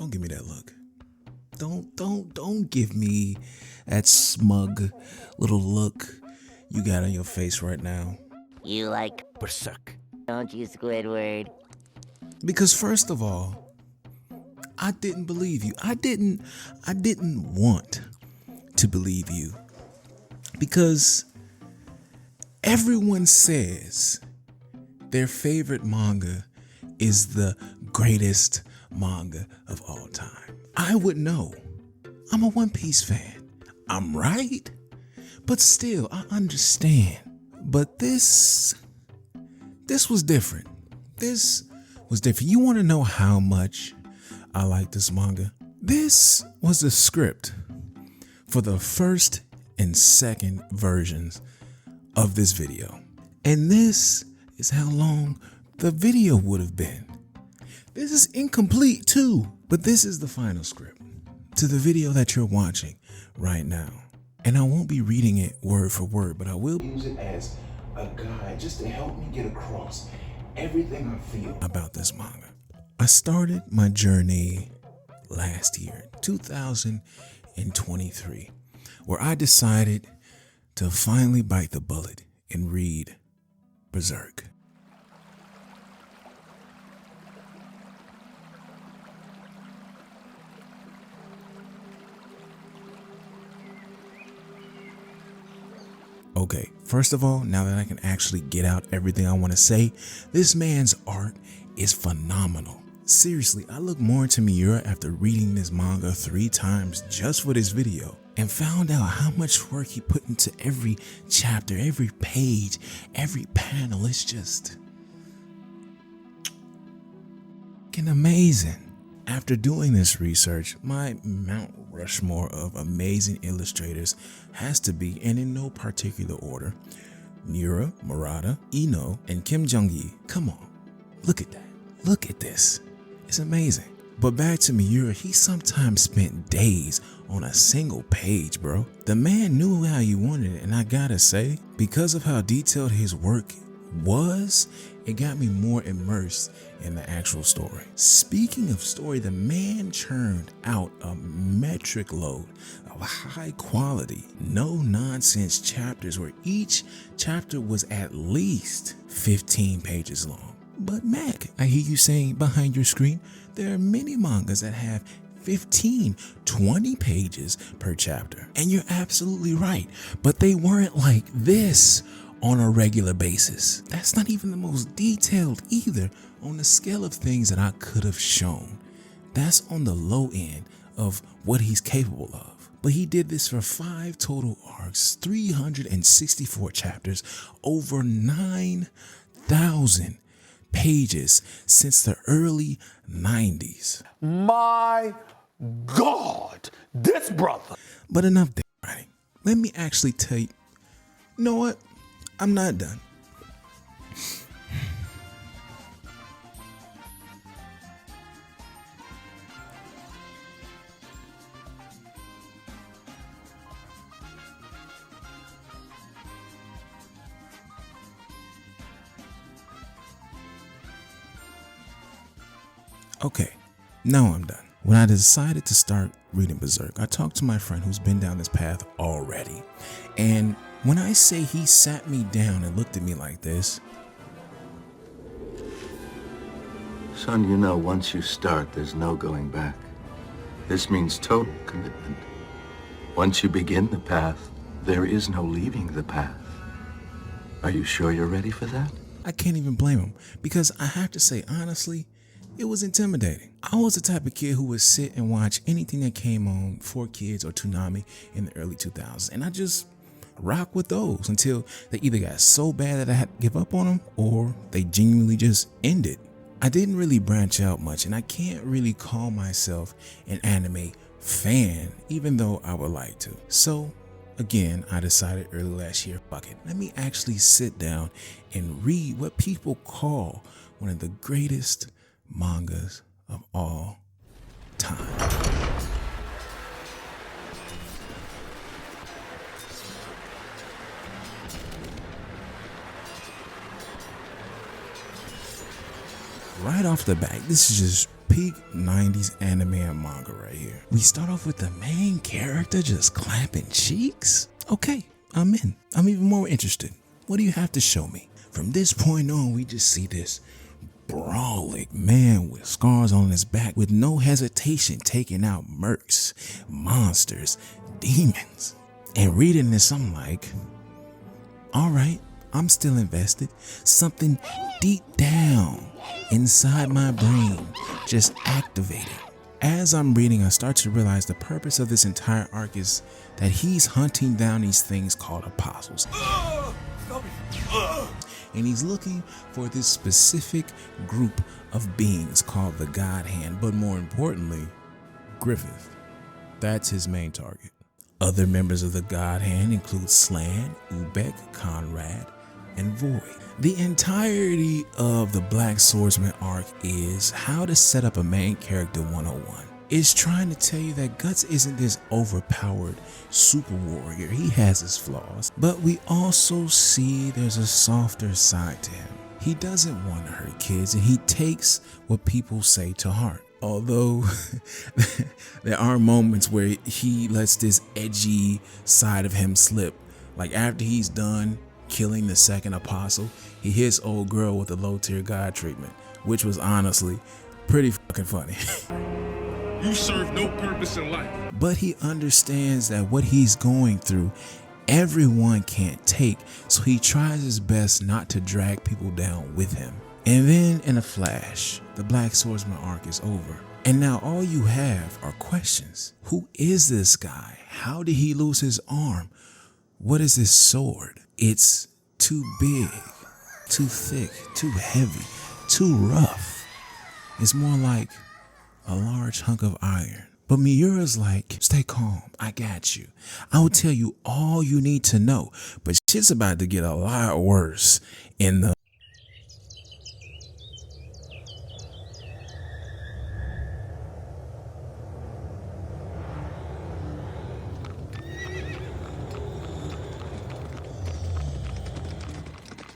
Don't give me that look. Don't give me that smug little look you got on your face right now. You like Berserk. don't you, Squidward? Because first of all, I didn't believe you. I didn't want to believe you. Because everyone says their favorite manga is the greatest manga of all time. I would know. I'm a One Piece fan. I'm right. But still, I understand. But this was different. This was different. You want to know how much I like this manga? This was the script for the first and second versions of this video. And this is how long the video would have been. This is incomplete too, but this is the final script to the video that you're watching right now. And I won't be reading it word for word, but I will use it as a guide just to help me get across everything I feel about this manga. I started my journey last year, 2023, where I decided to finally bite the bullet and read Berserk. Okay, first of all, now that I can actually get out everything I want to say, this man's art is phenomenal. Seriously, I looked more into Miura after reading this manga 3 times just for this video and found out how much work he put into every chapter, every page, every panel. It's just fucking amazing. After doing this research, my Mount Rushmore of amazing illustrators has to be, and in no particular order, Miura, Murata, Ino, and Kim Jung-gi. Come on, look at that. Look at this. It's amazing. But back to Miura, he sometimes spent days on a single page, bro. The man knew how he wanted it, and I gotta say, because of how detailed his work was, it got me more immersed in the actual story. Speaking of story, the man churned out a metric load of high quality, no nonsense chapters where each chapter was at least 15 pages long. But Mac, I hear you saying behind your screen, there are many mangas that have 15, 20 pages per chapter. And you're absolutely right, but they weren't like this on a regular basis. That's not even the most detailed either on the scale of things that I could have shown. That's on the low end of what he's capable of. But he did this for 5 total arcs, 364 chapters, over 9,000 pages since the early 90s. My God, this brother. But enough dick writing. Let me actually tell you, you know what? I'm not done. Okay, now I'm done. When I decided to start reading Berserk, I talked to my friend who's been down this path already. And when I say he sat me down and looked at me like this. Son, you know, once you start, there's no going back. This means total commitment. Once you begin the path, there is no leaving the path. Are you sure you're ready for that? I can't even blame him, because I have to say honestly, it was intimidating. I was the type of kid who would sit and watch anything that came on 4Kids or Toonami in the early 2000s, and I just rock with those until they either got so bad that I had to give up on them or they genuinely just ended. I didn't really branch out much, and I can't really call myself an anime fan, even though I would like to. So again, I decided early last year, fuck it, let me actually sit down and read what people call one of the greatest mangas of all time. Right off the bat, this is just peak 90s anime and manga right here. We start off with the main character just clapping cheeks. Okay, I'm in. I'm even more interested. What do you have to show me? From this point on, we just see this brolic man with scars on his back with no hesitation taking out mercs, monsters, demons. And reading this, I'm like, all right, I'm still invested. Something deep down inside my brain just activated. As I'm reading, I start to realize the purpose of this entire arc is that he's hunting down these things called apostles. And he's looking for this specific group of beings called the God Hand, but more importantly, Griffith. That's his main target. Other members of the God Hand include Slan, Ubek, Conrad, and Void. The entirety of the Black Swordsman Arc is how to set up a main character 101. It's trying to tell you that Guts isn't this overpowered super warrior. He has his flaws, but we also see there's a softer side to him. He doesn't want to hurt kids, and he takes what people say to heart. Although there are moments where he lets this edgy side of him slip. Like after he's done killing the second apostle, he hits old girl with the low tier god treatment, which was honestly pretty fucking funny. You serve no purpose in life. But he understands that what he's going through, everyone can't take, so he tries his best not to drag people down with him. And then in a flash, the Black Swordsman arc is over. And now all you have are questions. Who is this guy? How did he lose his arm? What is this sword? It's too big, too thick, too heavy, too rough. It's more like a large hunk of iron. But Miura's like, stay calm, I got you. I will tell you all you need to know, but shit's about to get a lot worse in the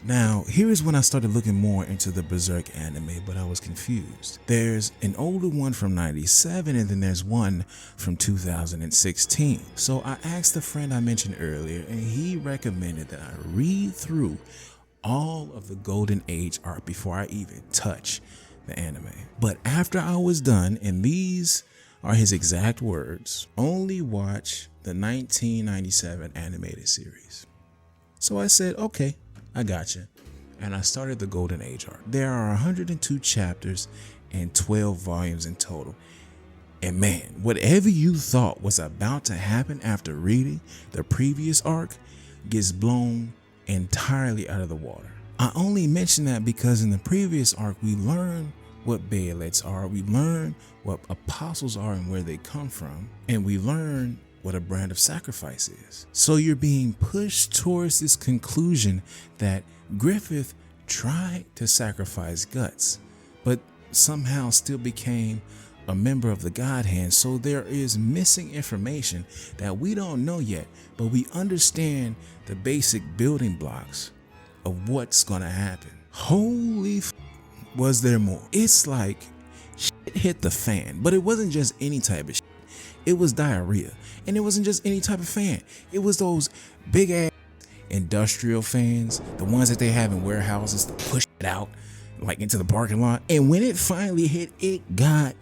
Now, here is when I started looking more into the Berserk anime, but I was confused. There's an older one from 97 and then there's one from 2016. So I asked the friend I mentioned earlier and he recommended that I read through all of the Golden Age arc before I even touch the anime. But after I was done, and these are his exact words, only watch the 1997 animated series. So I said, okay, I gotcha. And I started the Golden Age arc. There are 102 chapters and 12 volumes in total. And man, whatever you thought was about to happen after reading the previous arc gets blown entirely out of the water. I only mention that because in the previous arc, we learn what Baelets are, we learn what apostles are and where they come from, and we learn what a brand of sacrifice is. So you're being pushed towards this conclusion that Griffith tried to sacrifice Guts, but somehow still became a member of the God Hand. So there is missing information that we don't know yet, but we understand the basic building blocks of what's gonna happen. Holy was there more? It's like shit hit the fan, but it wasn't just any type of shit. It was diarrhea. And it wasn't just any type of fan. It was those big ass industrial fans, the ones that they have in warehouses to push it out like into the parking lot. And when it finally hit, it got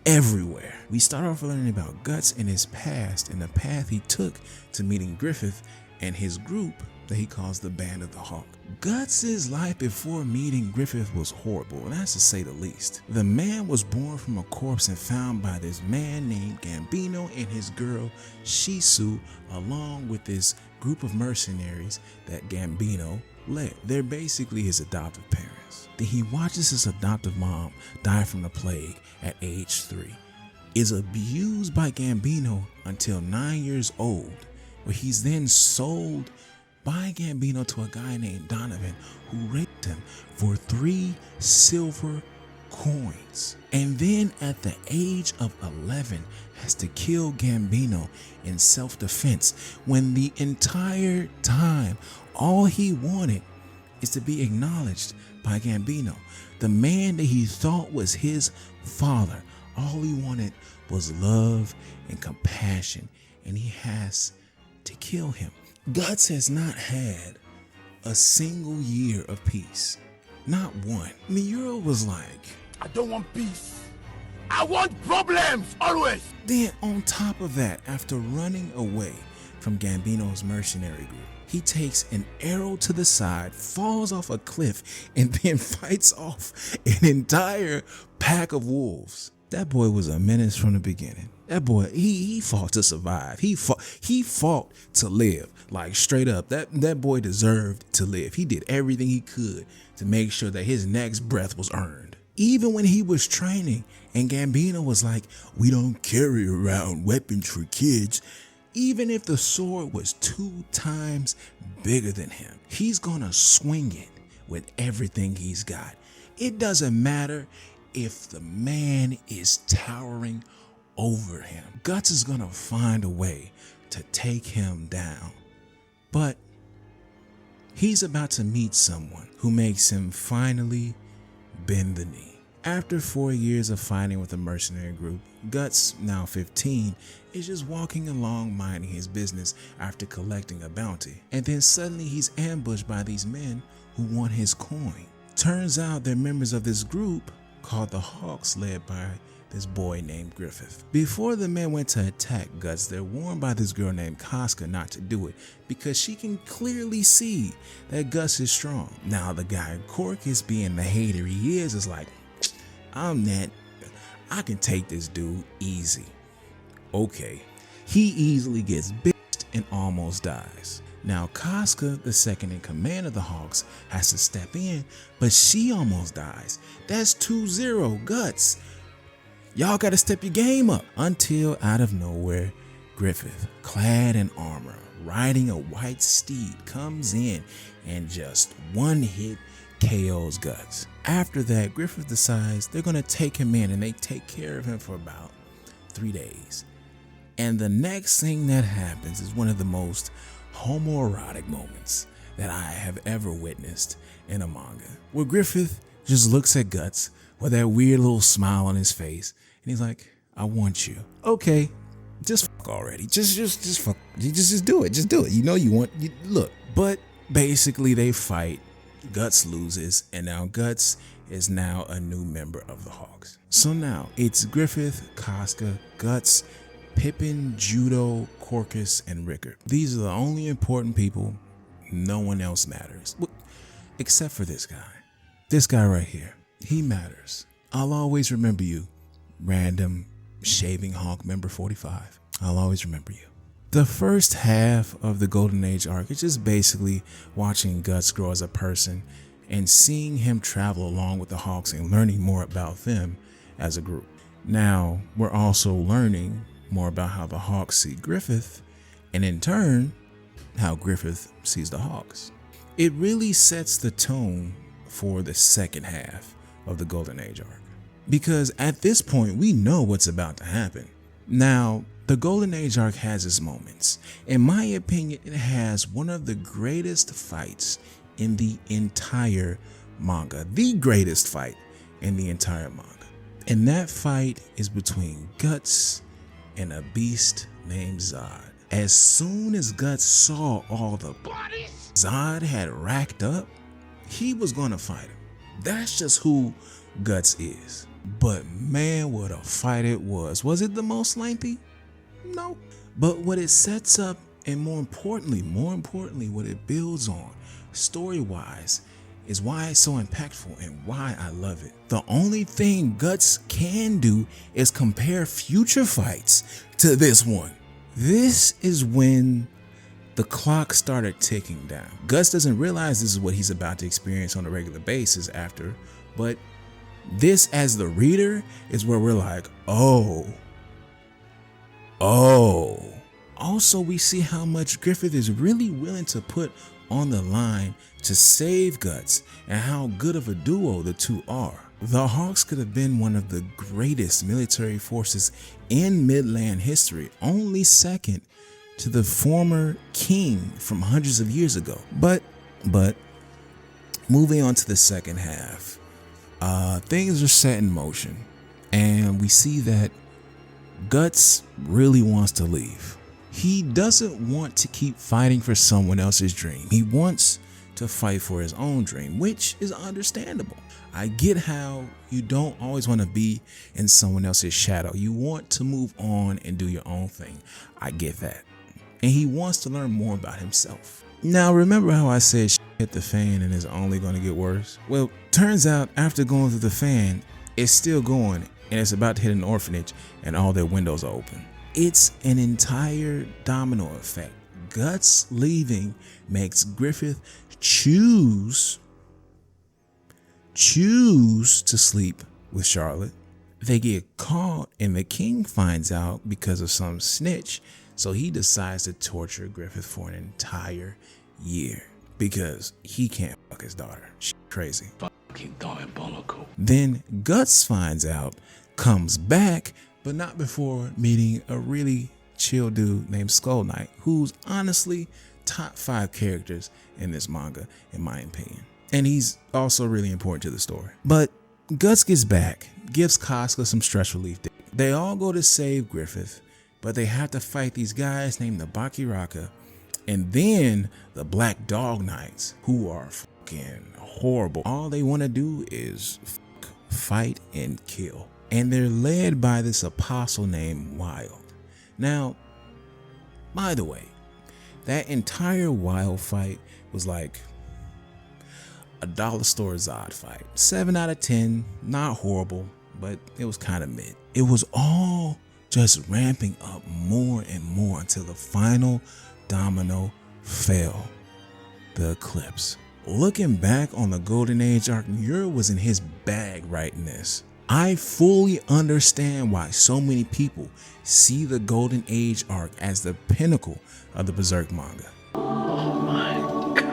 everywhere. We start off learning about Guts and his past and the path he took to meeting Griffith and his group that he calls the Band of the Hawk. Guts' life before meeting Griffith was horrible, and that's to say the least. The man was born from a corpse and found by this man named Gambino and his girl Shisu, along with this group of mercenaries that Gambino led. They're basically his adoptive parents. Then he watches his adoptive mom die from the plague at age 3, is abused by Gambino until 9 years old, where he's then sold by Gambino to a guy named Donovan who raped him for 3 silver coins. And then at the age of 11 has to kill Gambino in self-defense when the entire time all he wanted is to be acknowledged by Gambino, the man that he thought was his father. All he wanted was love and compassion, and he has to kill him. Guts has not had a single year of peace. Not one. Miura was like, I don't want peace. I want problems, always. Then on top of that, after running away from Gambino's mercenary group, he takes an arrow to the side, falls off a cliff, and then fights off an entire pack of wolves. That boy was a menace from the beginning. That boy, he fought to survive. He fought to live. Like straight up, that boy deserved to live. He did everything he could to make sure that his next breath was earned. Even when he was training and Gambino was like, we don't carry around weapons for kids. Even if the sword was 2 times bigger than him, he's gonna swing it with everything he's got. It doesn't matter if the man is towering over him. Guts is gonna find a way to take him down. But he's about to meet someone who makes him finally bend the knee. After 4 years of fighting with a mercenary group, Guts, now 15, is just walking along minding his business after collecting a bounty. And then suddenly he's ambushed by these men who want his coin. Turns out they're members of this group called the Hawks, led by this boy named Griffith. Before the men went to attack Guts, they're warned by this girl named Casca not to do it because she can clearly see that Guts is strong. Now the guy Corcus, being the hater he is like, I can take this dude easy. Okay. He easily gets bitched and almost dies. Now Casca, the second in command of the Hawks, has to step in, but she almost dies. That's 2-0 Guts. Y'all gotta step your game up. Until out of nowhere, Griffith, clad in armor, riding a white steed, comes in and just one hit KOs Guts. After that, Griffith decides they're gonna take him in, and they take care of him for about 3 days. And the next thing that happens is one of the most homoerotic moments that I have ever witnessed in a manga, where Griffith just looks at Guts with that weird little smile on his face, and he's like, I want you. Okay, just fuck already. Just fuck. Just do it. Just do it. You know you want. Look. But basically they fight. Guts loses, and now Guts is now a new member of the Hawks. So now it's Griffith, Casca, Guts, Pippin, Judo, Corcus, and Rickard. These are the only important people. No one else matters. Except for this guy. This guy right here. He matters. I'll always remember you, random Shaving Hawk member 45. I'll always remember you. The first half of the Golden Age arc is just basically watching Guts grow as a person and seeing him travel along with the Hawks and learning more about them as a group. Now, we're also learning more about how the Hawks see Griffith, and in turn, how Griffith sees the Hawks. It really sets the tone for the second half of the Golden Age arc, because at this point, we know what's about to happen. Now, the Golden Age arc has its moments. In my opinion, it has one of the greatest fights in the entire manga. The greatest fight in the entire manga. And that fight is between Guts and a beast named Zod. As soon as Guts saw all the bodies Zod had racked up, he was gonna fight him. That's just who Guts is. But man, what a fight it was. Was it the most lengthy? No. But what it sets up, and more importantly, what it builds on, story-wise, is why it's so impactful and why I love it. The only thing Guts can do is compare future fights to this one. This is when the clock started ticking down. Guts doesn't realize this is what he's about to experience on a regular basis after, but this, as the reader, is where we're like, oh. Also, we see how much Griffith is really willing to put on the line to save Guts, and how good of a duo the two are. The Hawks could have been one of the greatest military forces in Midland history, only second to the former king from hundreds of years ago. But moving on to the second half, things are set in motion, and we see that Guts really wants to leave. He doesn't want to keep fighting for someone else's dream. He wants to fight for his own dream, which is understandable. I get how you don't always want to be in someone else's shadow. You want to move on and do your own thing. I get that. And he wants to learn more about himself. Now, remember how I said shit hit the fan and it's only going to get worse? Well, turns out after going through the fan, it's still going and it's about to hit an orphanage and all their windows are open. It's an entire domino effect. Guts leaving makes Griffith choose to sleep with Charlotte. They get caught and the king finds out because of some snitch, so he decides to torture Griffith for an entire year because he can't fuck his daughter. She's crazy. Fucking diabolical. Then Guts finds out, comes back, but not before meeting a really chill dude named Skull Knight, who's honestly top 5 characters in this manga, in my opinion. And he's also really important to the story. But Guts gets back, gives Casca some stress relief. They all go to save Griffith, but they have to fight these guys named the Bakiraka and then the Black Dog Knights, who are fucking horrible. All they want to do is fight and kill. And they're led by this apostle named Wild. Now, by the way, that entire Wild fight was like a dollar store Zod fight. 7 out of 10, not horrible, but it was kind of mid. It was all just ramping up more and more until the final domino fell, the eclipse. Looking back on the Golden Age arc, Miura was in his bag writing this. I fully understand why so many people see the Golden Age arc as the pinnacle of the Berserk manga. Oh my god.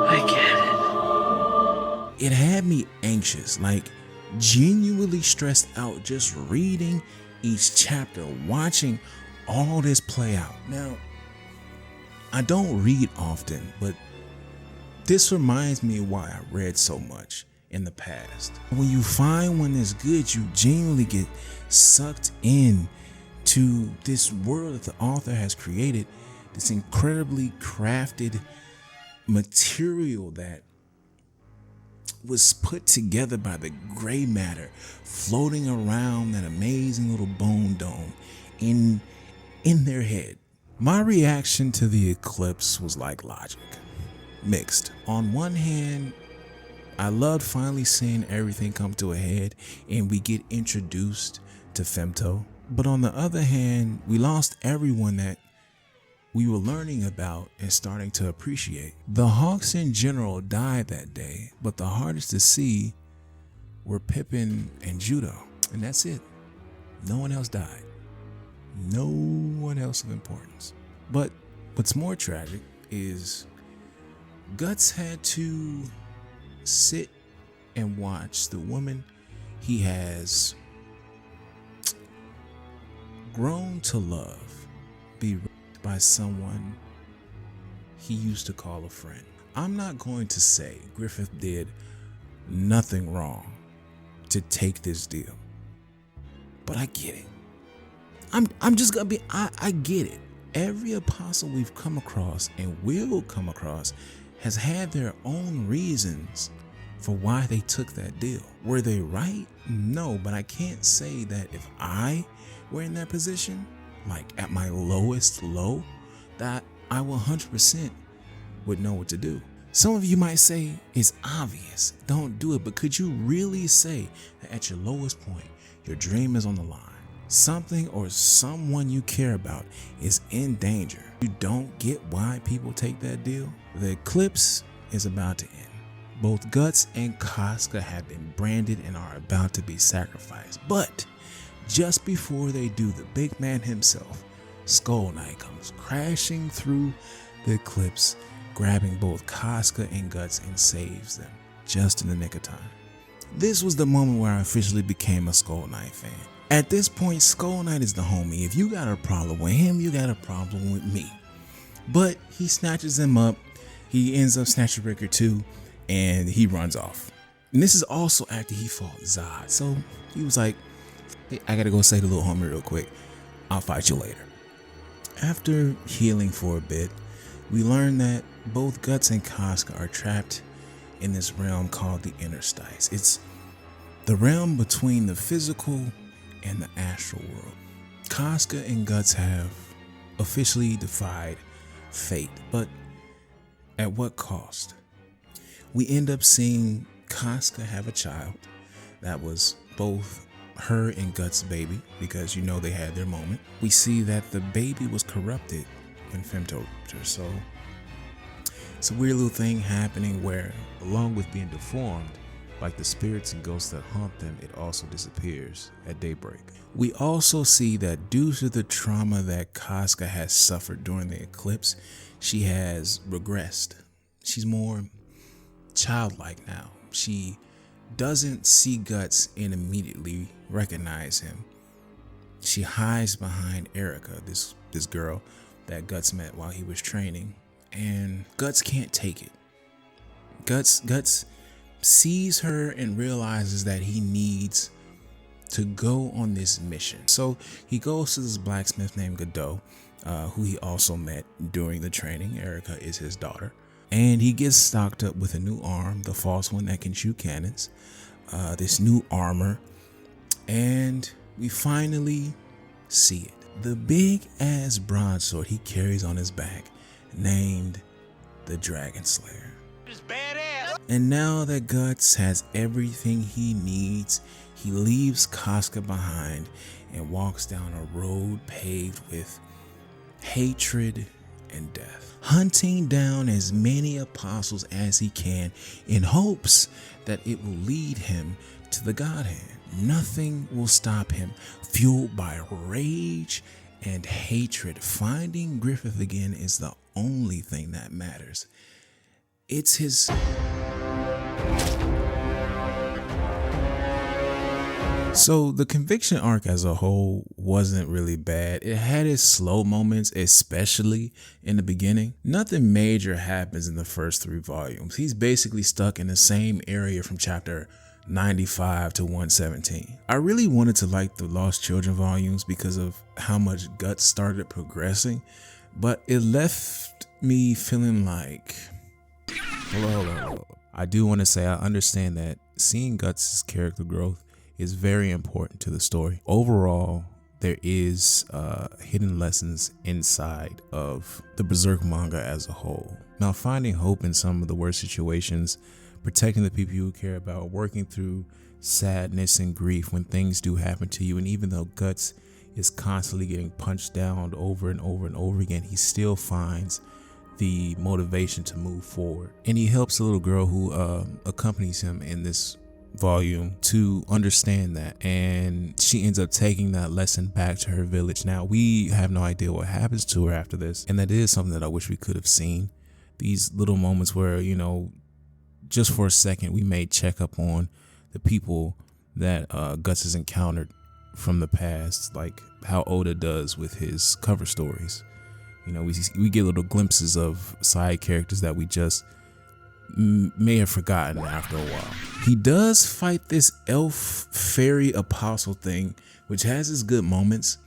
I get it. It had me anxious, like genuinely stressed out just reading each chapter, watching all this play out. Now, I don't read often, but this reminds me of why I read so much in the past. When you find one that's good, you genuinely get sucked in to this world that the author has created, this incredibly crafted material that was put together by the gray matter floating around that amazing little bone dome in their head. My reaction to the eclipse was like logic. Mixed. On one hand, I loved finally seeing everything come to a head and we get introduced to Femto. But on the other hand, we lost everyone that we were learning about and starting to appreciate. The Hawks in general died that day, but the hardest to see were Pippin and Judo. And that's it. No one else died. No one else of importance. But what's more tragic is Guts had to sit and watch the woman he has grown to love be raped by someone he used to call a friend. I'm not going to say Griffith did nothing wrong to take this deal, but I get it. I'm just gonna be, I get it. Every apostle we've come across and will come across has had their own reasons for why they took that deal. Were they right? No, but I can't say that if I were in that position, like at my lowest low, that I 100% would know what to do. Some of you might say it's obvious, don't do it, but could you really say that at your lowest point, your dream is on the line? Something or someone you care about is in danger. You don't get why people take that deal? The eclipse is about to end. Both Guts and Casca have been branded and are about to be sacrificed. But just before they do, the big man himself, Skull Knight, comes crashing through the eclipse, grabbing both Casca and Guts and saves them just in the nick of time. This was the moment where I officially became a Skull Knight fan. At this point, Skull Knight is the homie. If you got a problem with him, you got a problem with me. but he snatches him up. He ends up snatching Ricker too, and he runs off. And this is also after he fought Zod. So he was like, hey, I gotta go say to little homie real quick. I'll fight you later. After healing for a bit, we learn that both Guts and Casca are trapped in this realm called the interstice. It's the realm between the physical and the astral world. Casca and Guts have officially defied fate, but at what cost? We end up seeing Casca have a child that was both her and Guts' baby, because you know they had their moment. We see that the baby was corrupted when Femto raped her, so it's a weird little thing happening where, along with being deformed, like the spirits and ghosts that haunt them, it also disappears at daybreak. We also see that due to the trauma that Casca has suffered during the eclipse, she has regressed. She's more childlike now. She doesn't see Guts and immediately recognize him. She hides behind Erica, this girl that Guts met while he was training, and Guts can't take it. Guts sees her and realizes that he needs to go on this mission. So he goes to this blacksmith named Godot, who he also met during the training. Erica is his daughter. And he gets stocked up with a new arm, the false one that can shoot cannons, this new armor, and we finally see it. The big ass broadsword he carries on his back, named the Dragon Slayer. It's badass. And now that Guts has everything he needs, he leaves Casca behind and walks down a road paved with hatred and death, hunting down as many apostles as he can in hopes that it will lead him to the Godhead. Nothing will stop him, fueled by rage and hatred. Finding Griffith again is the only thing that matters. It's his... So the Conviction arc as a whole wasn't really bad. It had its slow moments, especially in the beginning. Nothing major happens in the first 3 volumes. He's basically stuck in the same area from chapter 95 to 117. I really wanted to like the Lost Children volumes because of how much Guts started progressing, but it left me feeling like, hello. I do want to say I understand that seeing Guts' character growth is very important to the story. Overall, there is hidden lessons inside of the Berserk manga as a whole. Now, finding hope in some of the worst situations, protecting the people you care about, working through sadness and grief when things do happen to you, and even though Guts is constantly getting punched down over and over and over again, he still finds the motivation to move forward. And he helps a little girl who accompanies him in this volume to understand that, and she ends up taking that lesson back to her village. Now, we have no idea what happens to her after this, and that is something that I wish we could have seen. These little moments where, you know, just for a second we may check up on the people that Guts has encountered from the past, like how Oda does with his cover stories. You know, we get little glimpses of side characters that we just may have forgotten after a while. He does fight this elf fairy apostle thing, which has its good moments.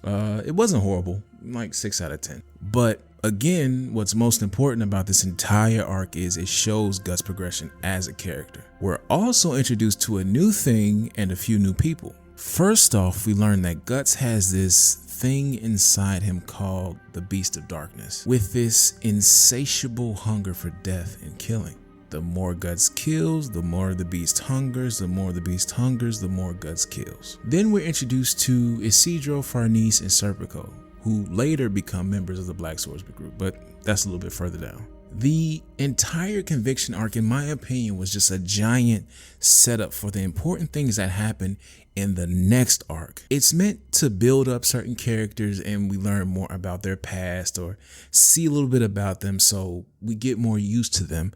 It wasn't horrible, like 6 out of 10. But again, what's most important about this entire arc is it shows Guts' progression as a character. We're also introduced to a new thing and a few new people. First off, we learn that Guts has this thing inside him called the Beast of Darkness, with this insatiable hunger for death and killing. The more Guts kills, the more the beast hungers, the more the beast hungers, the more Guts kills. Then we're introduced to Isidro, Farnese, and Serpico, who later become members of the Black Swordsman group, but that's a little bit further down. The entire Conviction arc, in my opinion, was just a giant setup for the important things that happen in the next arc. It's meant to build up certain characters and we learn more about their past or see a little bit about them, so we get more used to them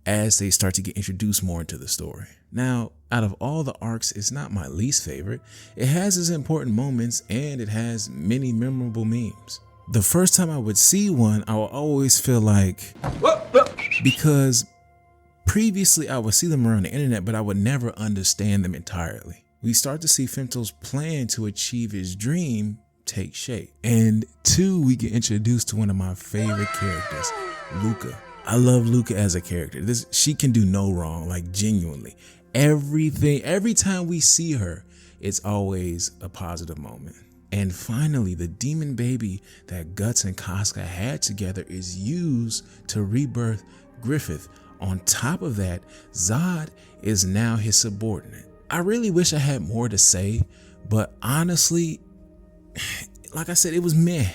as they start to get introduced more into the story. Now, out of all the arcs, it's not my least favorite. It has its important moments and it has many memorable memes. The first time I would see one, I would always feel like, because previously I would see them around the internet, but I would never understand them entirely. We start to see Femto's plan to achieve his dream take shape. And 2, we get introduced to one of my favorite characters, Luca. I love Luca as a character. She can do no wrong, like genuinely. Every time we see her, it's always a positive moment. And finally, the demon baby that Guts and Casca had together is used to rebirth Griffith. On top of that, Zod is now his subordinate. I really wish I had more to say, but honestly, like I said, it was meh.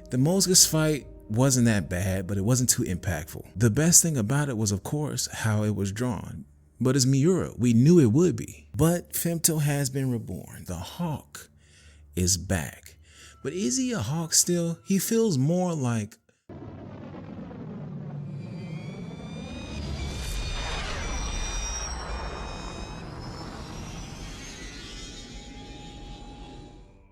The Mosgus fight wasn't that bad, but it wasn't too impactful. The best thing about it was, of course, how it was drawn. But it's Miura. We knew it would be. But Femto has been reborn. The Hawk is back. But is he a Hawk still? He feels more like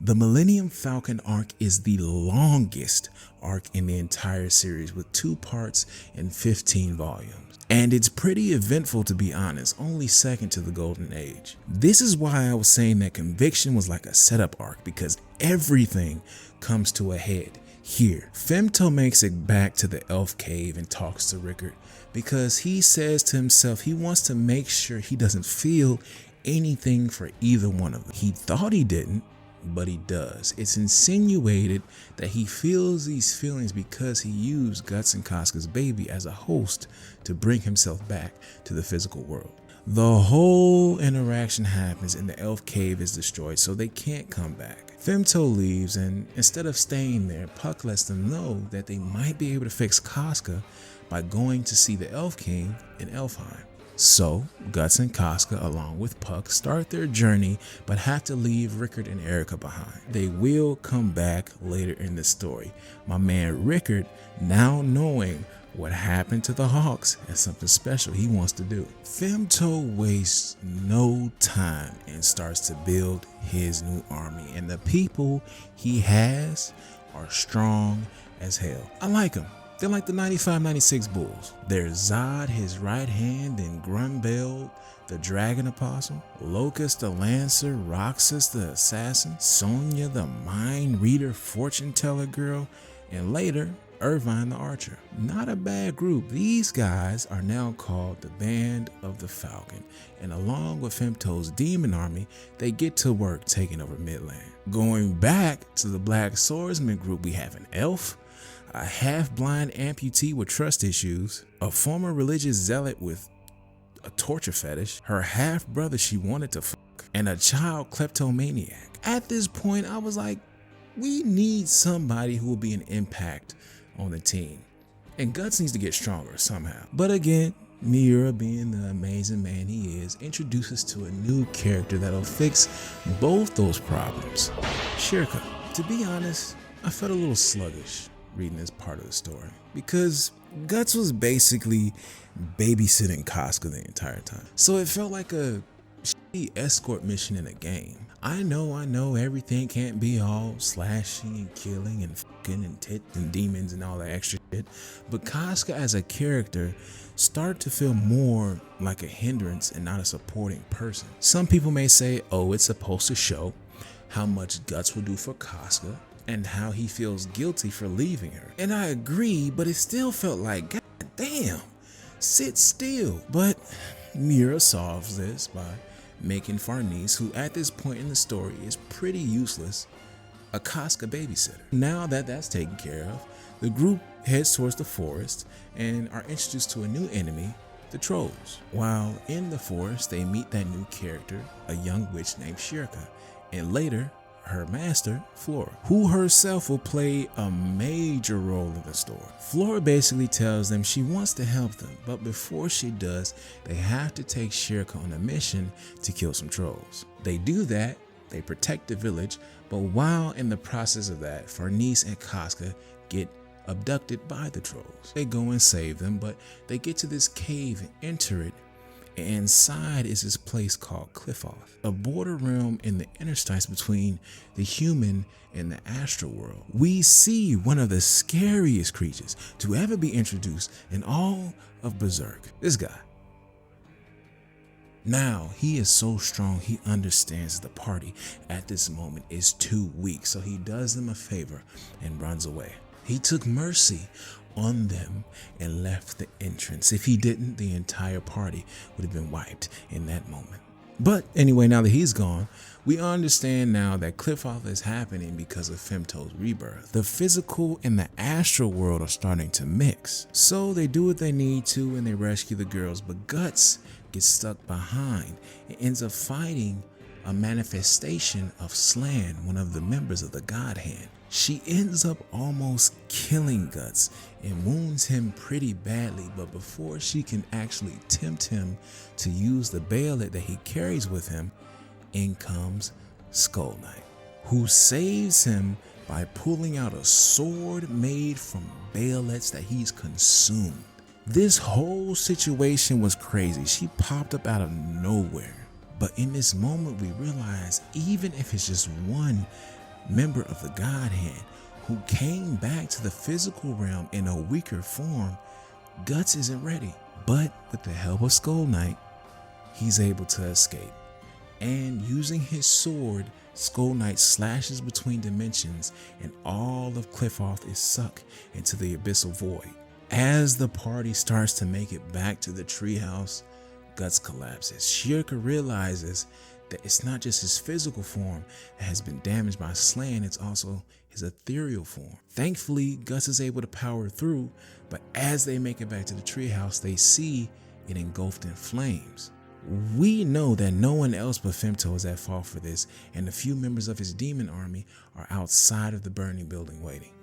the Millenium Falcon Arc is the longest arc in the entire series, with 2 parts and 15 volumes. And it's pretty eventful, to be honest, only second to the Golden Age. This is why I was saying that Conviction was like a setup arc, because everything comes to a head here. Femto makes it back to the Elf Cave and talks to Rickard, because he says to himself he wants to make sure he doesn't feel anything for either one of them. He thought he didn't, but he does. It's insinuated that he feels these feelings because he used Guts and Casca's baby as a host to bring himself back to the physical world. The whole interaction happens and the elf cave is destroyed, so they can't come back. Femto leaves, and instead of staying there, Puck lets them know that they might be able to fix Casca by going to see the Elf King in Elfheim. So, Guts and Casca, along with Puck, start their journey, but have to leave Rickard and Erica behind. They will come back later in the story. My man Rickard, now knowing what happened to the Hawks, has something special he wants to do. Femto wastes no time and starts to build his new army, and the people he has are strong as hell. I like them. They're like the 95-96 Bulls. There's Zod, his right hand, and Grumbel, the Dragon Apostle, Locust the Lancer, Roxas the Assassin, Sonya the Mind Reader Fortune Teller Girl, and later, Irvine the Archer. Not a bad group. These guys are now called the Band of the Falcon, and along with Femto's demon army, they get to work taking over Midland. Going back to the Black Swordsman group, we have an elf, a half-blind amputee with trust issues, a former religious zealot with a torture fetish, her half-brother she wanted to fuck, and a child kleptomaniac. At this point, I was like, we need somebody who will be an impact on the team. And Guts needs to get stronger somehow. But again, Miura, being the amazing man he is, introduces to a new character that'll fix both those problems. Shirka. To be honest, I felt a little sluggish reading this part of the story, because Guts was basically babysitting Casca the entire time. So it felt like a shitty escort mission in a game. I know everything can't be all slashing and killing and fucking and tits and demons and all that extra shit, but Casca as a character started to feel more like a hindrance and not a supporting person. Some people may say, oh, it's supposed to show how much Guts will do for Casca and how he feels guilty for leaving her. And I agree, but it still felt like, god damn, sit still. But Miura solves this by making Farnese, who at this point in the story is pretty useless, a Casca babysitter. Now that that's taken care of, the group heads towards the forest and are introduced to a new enemy, the Trolls. While in the forest, they meet that new character, a young witch named Shirka, and later, her master, Flora, who herself will play a major role in the story. Flora basically tells them she wants to help them, but before she does, they have to take Shirka on a mission to kill some trolls. They do that, they protect the village, but while in the process of that, Farnese and Casca get abducted by the trolls. They go and save them, but they get to this cave and enter it, Inside is this place called Cliffoth, a border realm in the interstice between the human and the astral world. We see one of the scariest creatures to ever be introduced in all of Berserk. This guy. Now, he is so strong, he understands the party at this moment is too weak, so he does them a favor and runs away. He took mercy on them and left the entrance. If he didn't, the entire party would have been wiped in that moment. But anyway, now that he's gone, we understand now that Cliffoth is happening because of Femto's rebirth. The physical and the astral world are starting to mix. So they do what they need to and they rescue the girls, but Guts gets stuck behind and ends up fighting a manifestation of Slan, one of the members of the God Hand. She ends up almost killing Guts and wounds him pretty badly, but before she can actually tempt him to use the bayonet that he carries with him, in comes Skull Knight, who saves him by pulling out a sword made from bayonets that he's consumed. This whole situation was crazy. She popped up out of nowhere. But in this moment, we realize even if it's just one member of the God Hand who came back to the physical realm in a weaker form, Guts isn't ready. But with the help of Skull Knight, he's able to escape. And using his sword, Skull Knight slashes between dimensions and all of Cliffoth is sucked into the abyssal void. As the party starts to make it back to the treehouse, Guts collapses. Shirka realizes that it's not just his physical form that has been damaged by Slan, it's also his ethereal form. Thankfully, Guts is able to power through, but as they make it back to the treehouse, they see it engulfed in flames. We know that no one else but Femto is at fault for this, and a few members of his demon army are outside of the burning building waiting.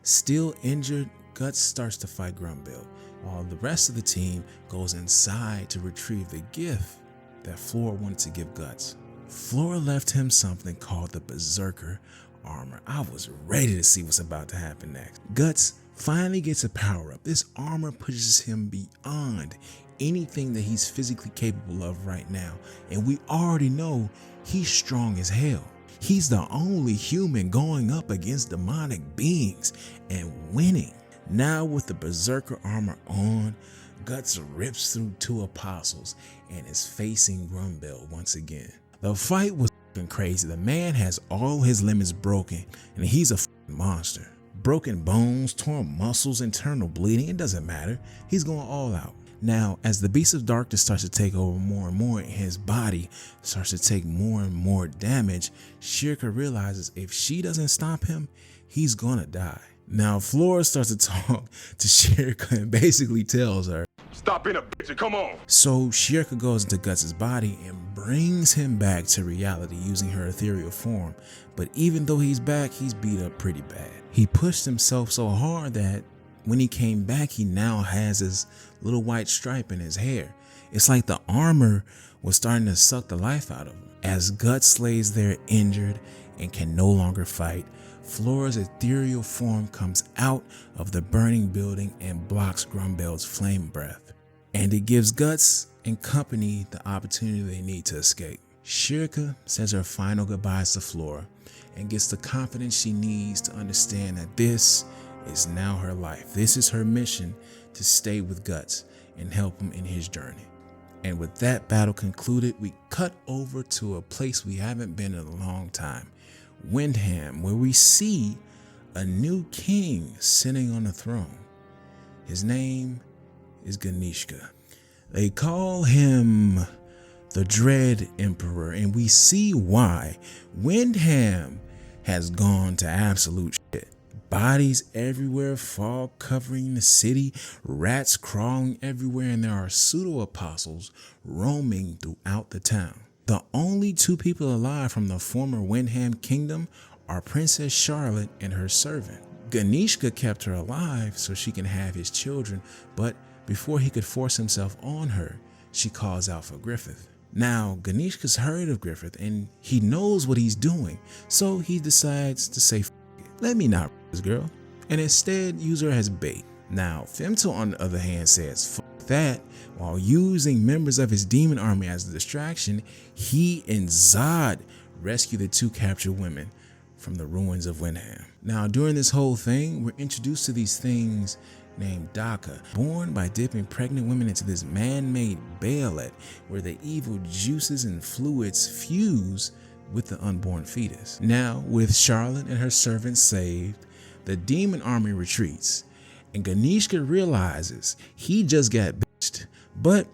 Still injured, Guts starts to fight Grumbill, while the rest of the team goes inside to retrieve the gift that Flora wanted to give Guts. Flora left him something called the Berserker armor. I was ready to see what's about to happen next. Guts finally gets a power up. This armor pushes him beyond anything that he's physically capable of right now, and we already know he's strong as hell. He's the only human going up against demonic beings and winning. Now with the Berserker armor on, Guts rips through two apostles and is facing Grumbill once again. The fight was crazy. The man has all his limits broken and he's a monster. Broken bones, torn muscles, internal bleeding, it doesn't matter. He's going all out. Now, as the Beast of Darkness starts to take over more and more and his body starts to take more and more damage, Shirka realizes if she doesn't stop him, he's gonna die. Now, Flora starts to talk to Shirka and basically tells her, Stop being a bitch and come on. So Shirka goes into Guts' body and brings him back to reality using her ethereal form. But even though he's back, he's beat up pretty bad. He pushed himself so hard that when he came back, he now has his little white stripe in his hair. It's like the armor was starting to suck the life out of him. As Guts lays there injured and can no longer fight, Flora's ethereal form comes out of the burning building and blocks Grumbill's flame breath. And it gives Guts and company the opportunity they need to escape. Shirka says her final goodbyes to Flora and gets the confidence she needs to understand that this is now her life. This is her mission to stay with Guts and help him in his journey. And with that battle concluded, we cut over to a place we haven't been in a long time, Windham, where we see a new king sitting on the throne. His name is Ganishka. They call him the Dread Emperor, and we see why. Windham has gone to absolute shit. Bodies everywhere, fog covering the city, rats crawling everywhere, and there are pseudo-apostles roaming throughout the town. The only two people alive from the former Windham kingdom are Princess Charlotte and her servant. Ganishka kept her alive so she can have his children, but before he could force himself on her, she calls out for Griffith. Now, Ganishka's heard of Griffith and he knows what he's doing, so he decides to say, let me not this girl, and instead use her as bait. Now, Femto on the other hand says, that, while using members of his demon army as a distraction, he and Zod rescue the two captured women from the ruins of Windham. Now, during this whole thing, we're introduced to these things named Daka, born by dipping pregnant women into this man-made ballet where the evil juices and fluids fuse with the unborn fetus. Now, with Charlotte and her servants saved, the demon army retreats, and Ganishka realizes he just got bitched, but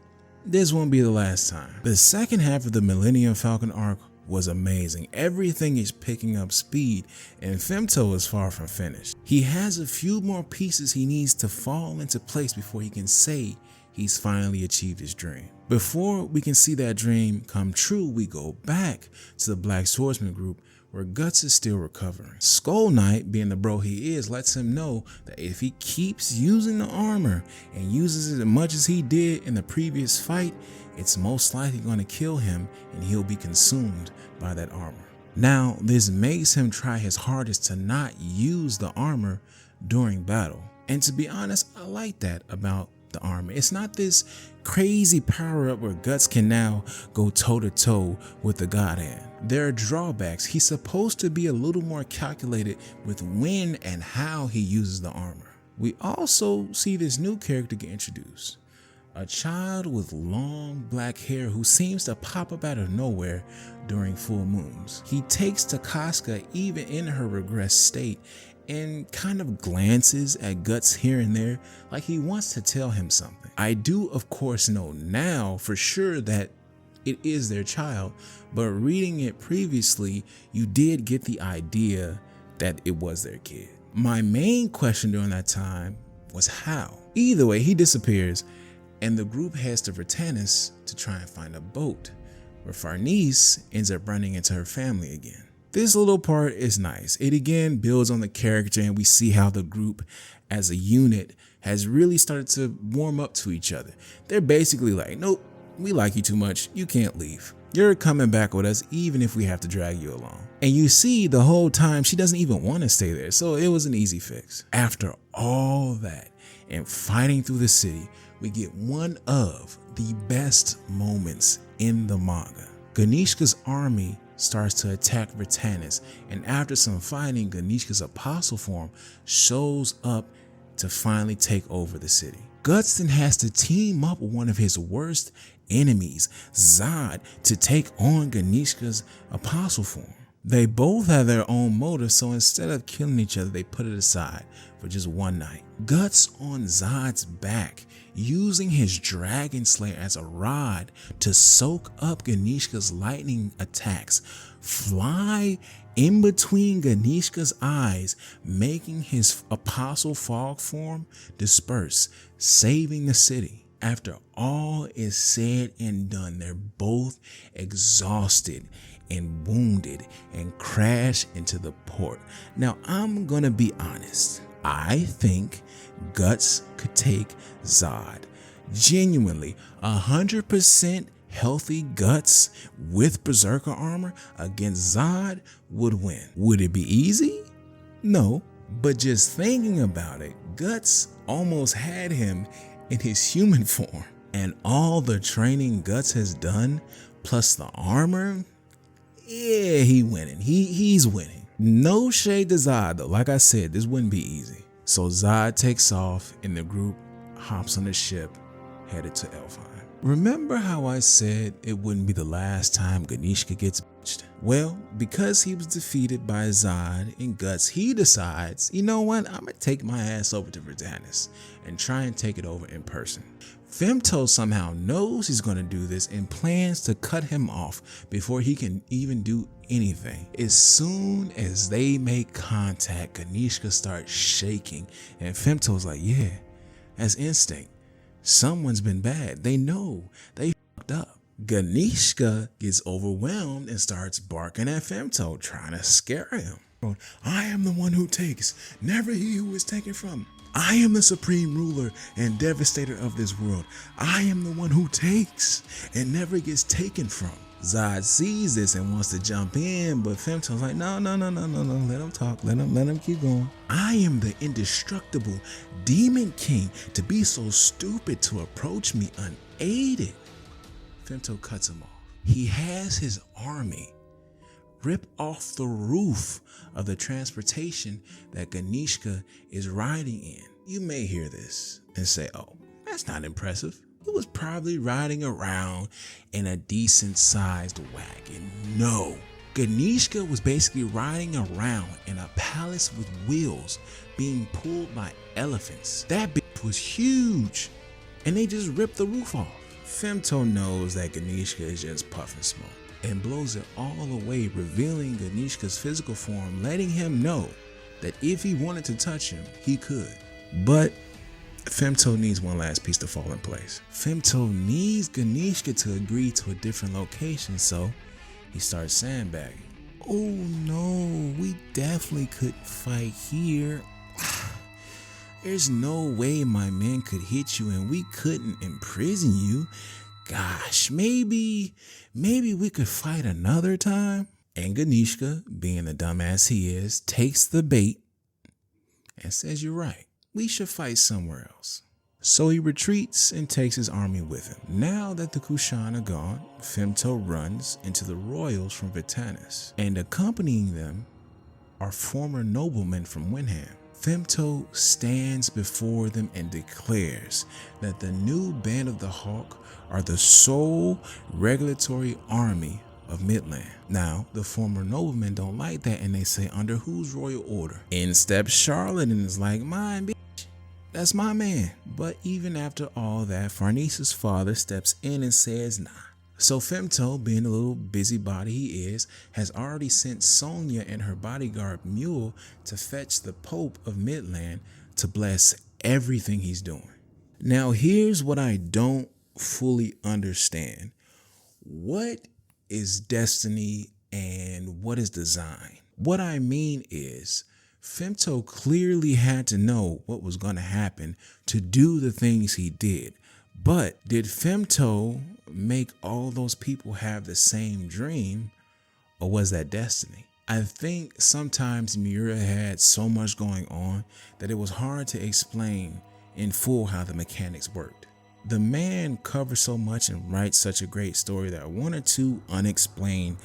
this won't be the last time. The second half of the Millennium Falcon Arc was amazing. Everything is picking up speed, and Femto is far from finished. He has a few more pieces he needs to fall into place before he can say he's finally achieved his dream. Before we can see that dream come true, we go back to the Black Swordsman group where Guts is still recovering. Skull Knight, being the bro he is, lets him know that if he keeps using the armor and uses it as much as he did in the previous fight, it's most likely going to kill him and he'll be consumed by that armor. Now, this makes him try his hardest to not use the armor during battle. And to be honest, I like that about the armor. It's not this crazy power up where Guts can now go toe to toe with the God Hand. There are drawbacks. He's supposed to be a little more calculated with when and how he uses the armor. We also see this new character get introduced. A child with long black hair who seems to pop up out of nowhere during full moons. He takes to Casca even in her regressed state and kind of glances at Guts here and there like he wants to tell him something. I do of course know now for sure that it is their child, but reading it previously, you did get the idea that it was their kid. My main question during that time was how. Either way, he disappears and the group heads to Vertanis to try and find a boat, where Farnese ends up running into her family again. This little part is nice. It again builds on the character and we see how the group as a unit has really started to warm up to each other. They're basically like, nope, we like you too much, you can't leave. You're coming back with us even if we have to drag you along. And you see the whole time she doesn't even want to stay there, so it was an easy fix. After all that and fighting through the city, we get one of the best moments in the manga. Ganishka's army starts to attack Vertanis, and after some fighting, Ganishka's apostle form shows up to finally take over the city. Guts then has to team up with one of his worst enemies, Zod, to take on Ganishka's apostle form. They both have their own motives, so instead of killing each other, they put it aside for just one night. Guts on Zod's back, using his Dragon Slayer as a rod to soak up Ganishka's lightning attacks, fly in between Ganishka's eyes, making his apostle fog form disperse, saving the city. After all is said and done, they're both exhausted and wounded and crash into the port. Now, I'm gonna be honest. I think Guts could take Zod. Genuinely, 100% healthy Guts with Berserker armor against Zod would win. Would it be easy? No, but just thinking about it, Guts almost had him in his human form. And all the training Guts has done, plus the armor, yeah, he's winning. No shade to Zod though. Like I said, this wouldn't be easy. So Zod takes off and the group hops on the ship headed to Elfheim. Remember how I said it wouldn't be the last time Ganishka gets bitched? Well, because he was defeated by Zod and Guts, he decides, you know what, I'm gonna take my ass over to Vertanis and try and take it over in person. Femto somehow knows he's gonna do this and plans to cut him off before he can even do anything. As soon as they make contact, Ganishka starts shaking and Femto's like, yeah, that's instinct. Someone's been bad. They know they fucked up. Ganishka gets overwhelmed and starts barking at Femto, trying to scare him. I am the one who takes, never he who is taken from. I am the supreme ruler and devastator of this world. I am the one who takes and never gets taken from. Zod sees this and wants to jump in, but Femto's like, no, let him talk, let him keep going. I am the indestructible Demon King. To be so stupid to approach me unaided. Femto cuts him off. He has his army rip off the roof of the transportation that Ganishka is riding in. You may hear this and say, oh, that's not impressive. He was probably riding around in a decent sized wagon. No, Ganishka was basically riding around in a palace with wheels being pulled by elephants. That bitch was huge and they just ripped the roof off. Femto knows that Ganishka is just puffing smoke and blows it all away, revealing Ganishka's physical form, letting him know that if he wanted to touch him, he could. But Femto needs one last piece to fall in place. Femto needs Ganishka to agree to a different location, so he starts sandbagging. Oh no, we definitely could fight here. There's no way my men could hit you and we couldn't imprison you. Gosh, maybe we could fight another time. And Ganishka, being the dumbass he is, takes the bait and says, you're right. We should fight somewhere else. So he retreats and takes his army with him. Now that the Kushan are gone, Femto runs into the royals from Vitanis, and accompanying them are former noblemen from Winham. Femto stands before them and declares that the new Band of the Hawk are the sole regulatory army of Midland. Now, the former noblemen don't like that and they say, under whose royal order? In steps Charlotte and is like, mine, bitch. That's my man. But even after all that, Farnese's father steps in and says, nah. So Femto, being a little busybody he is, has already sent Sonya and her bodyguard Mule to fetch the Pope of Midland to bless everything he's doing. Now, here's what I don't fully understand. What is destiny and what is design? What I mean is, Femto clearly had to know what was going to happen to do the things he did. But did Femto make all those people have the same dream, or was that destiny? I think sometimes Miura had so much going on that it was hard to explain in full how the mechanics worked. The man covers so much and writes such a great story that one or two unexplained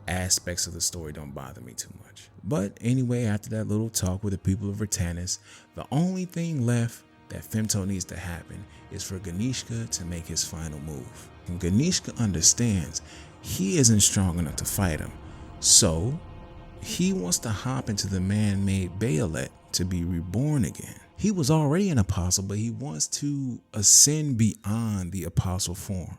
aspects of the story don't bother me too much. But anyway, after that little talk with the people of Vertanis, the only thing left that Femto needs to happen is for Ganishka to make his final move. And Ganishka understands he isn't strong enough to fight him, so he wants to hop into the man-made Bayolet to be reborn again. He was already an apostle, but he wants to ascend beyond the apostle form.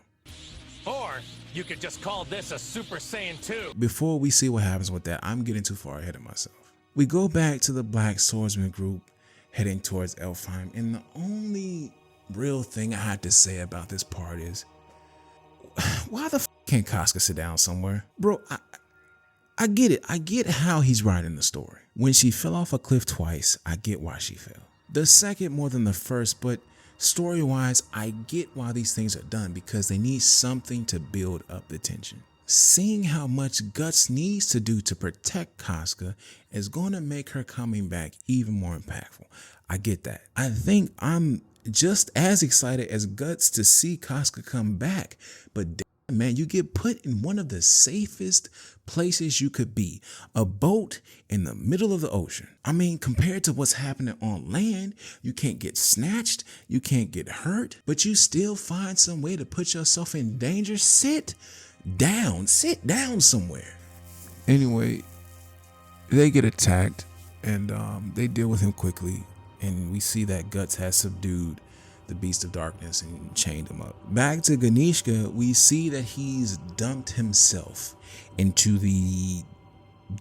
Or you could just call this a Super Saiyan 2. Before we see what happens with that, I'm getting too far ahead of myself. We go back to the Black Swordsman group heading towards Elfheim, and the only real thing I had to say about this part is, why the f can't Casca sit down somewhere? Bro, I get it. I get how he's writing the story. When she fell off a cliff twice, I get why she fell. The second more than the first, but story-wise, I get why these things are done because they need something to build up the tension. Seeing how much Guts needs to do to protect Casca is going to make her coming back even more impactful. I get that. I think I'm just as excited as Guts to see Casca come back, but damn, man, you get put in one of the safest places you could be, a boat in the middle of the ocean. I mean, compared to what's happening on land, you can't get snatched, you can't get hurt, but you still find some way to put yourself in danger. Sit down somewhere. Anyway, they get attacked and they deal with him quickly, and we see that Guts has subdued the Beast of Darkness and chained him up. Back to Ganishka, we see that he's dumped himself into the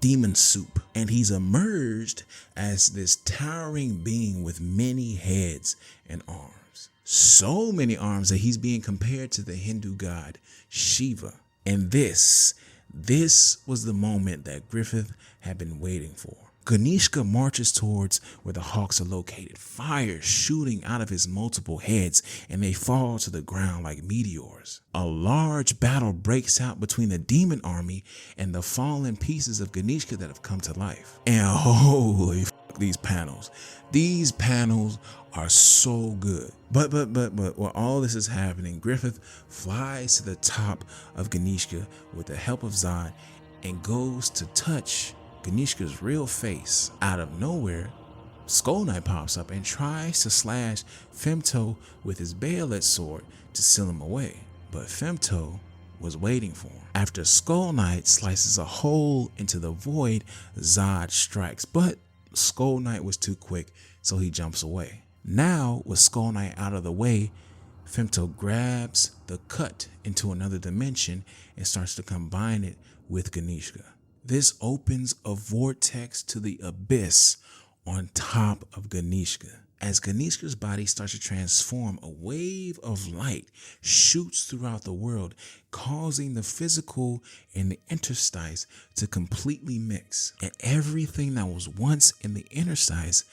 demon soup, and he's emerged as this towering being with many heads and arms. So many arms that he's being compared to the Hindu god Shiva. And this was the moment that Griffith had been waiting for. Ganishka marches towards where the hawks are located, fire shooting out of his multiple heads, and they fall to the ground like meteors. A large battle breaks out between the demon army and the fallen pieces of Ganishka that have come to life. And holy f***, these panels. These panels are so good. But while all this is happening, Griffith flies to the top of Ganishka with the help of Zod and goes to touch Ganishka's real face. Out of nowhere, Skull Knight pops up and tries to slash Femto with his bayonet sword to seal him away. But Femto was waiting for him. After Skull Knight slices a hole into the void, Zod strikes, but Skull Knight was too quick, so he jumps away. Now, with Skull Knight out of the way, Femto grabs the cut into another dimension and starts to combine it with Ganishka. This opens a vortex to the abyss on top of Ganishka. As Ganishka's body starts to transform, a wave of light shoots throughout the world, causing the physical and the interstice to completely mix. And everything that was once in the interstice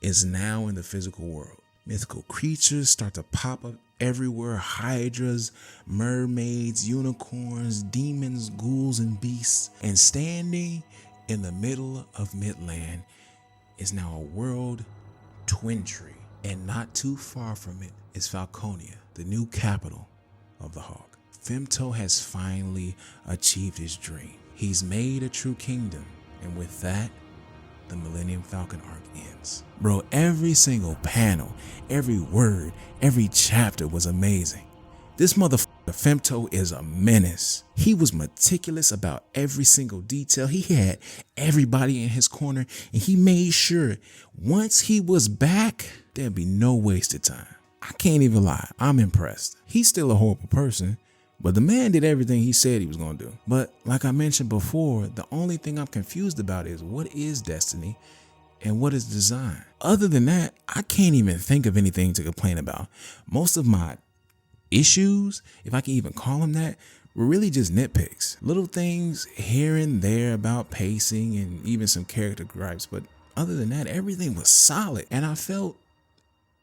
is now in the physical world. Mythical creatures start to pop up everywhere: hydras, mermaids, unicorns, demons, ghouls, and beasts. And standing in the middle of Midland is now a world twin tree. And not too far from it is Falconia, the new capital of the Hawk. Femto has finally achieved his dream. He's made a true kingdom, and with that, the Millennium Falcon Arc ends. Bro, every single panel, every word, every chapter was amazing. This motherfucker Femto is a menace. He was meticulous about every single detail. He had everybody in his corner, and he made sure once he was back, there'd be no wasted time. I can't even lie, I'm impressed. He's still a horrible person, but the man did everything he said he was gonna do. But like I mentioned before, the only thing I'm confused about is what is destiny and what is design? Other than that, I can't even think of anything to complain about. Most of my issues, if I can even call them that, were really just nitpicks. Little things here and there about pacing and even some character gripes, but other than that, everything was solid, and I felt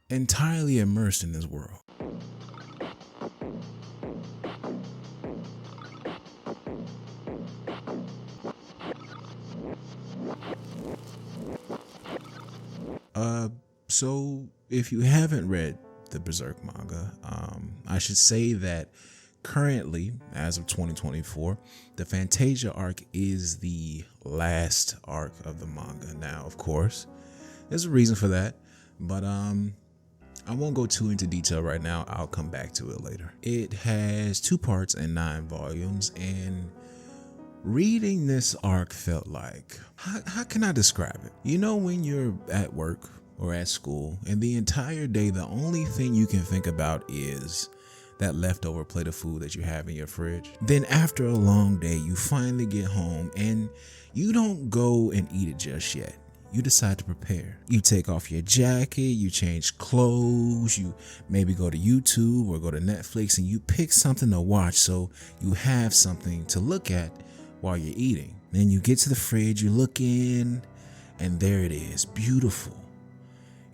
entirely immersed in this world. So if you haven't read the Berserk manga, I should say that currently, as of 2024, the Fantasia Arc is the last arc of the manga. Now, of course, there's a reason for that, but I won't go too into detail right now. I'll come back to it later. It has 2 parts and 9 volumes, and reading this arc felt like, how can I describe it? You know, when you're at work or at school and the entire day, the only thing you can think about is that leftover plate of food that you have in your fridge. Then after a long day, you finally get home and you don't go and eat it just yet. You decide to prepare. You take off your jacket, you change clothes, you maybe go to YouTube or go to Netflix, and you pick something to watch so you have something to look at while you're eating. Then you get to the fridge, you look in, and there it is, beautiful.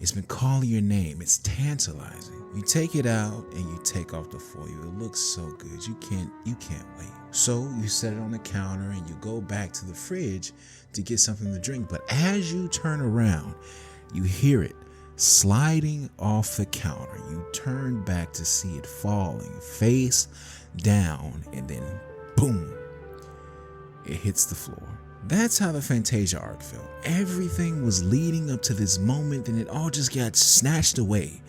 It's been calling your name. It's tantalizing. You take it out and you take off the foil. It looks so good. You can't wait. So you set it on the counter and you go back to the fridge to get something to drink. But as you turn around, you hear it sliding off the counter. You turn back to see it falling face down, and then boom, it hits the floor. That's how the Fantasia Arc felt. Everything was leading up to this moment, and it all just got snatched away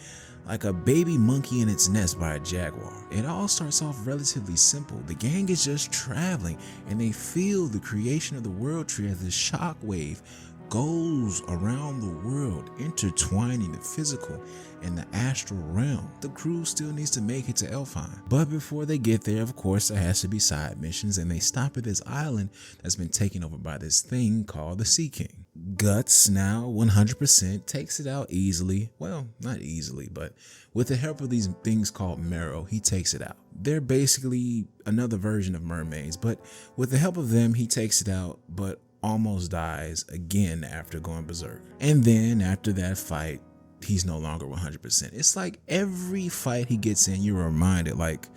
like a baby monkey in its nest by a jaguar. It all starts off relatively simple. The gang is just traveling, and they feel the creation of the world tree as the shockwave goes around the world, intertwining the physical and the astral realm. The crew still needs to make it to Elfheim, but before they get there, of course, there has to be side missions, and they stop at this island that's been taken over by this thing called the Sea King. Guts, now 100%, takes it out easily. Well, not easily, but with the help of these things called Marrow, he takes it out. They're basically another version of mermaids, but with the help of them, he takes it out. But almost dies again after going berserk. And then after that fight, he's no longer 100%. It's like every fight he gets in, you're reminded like,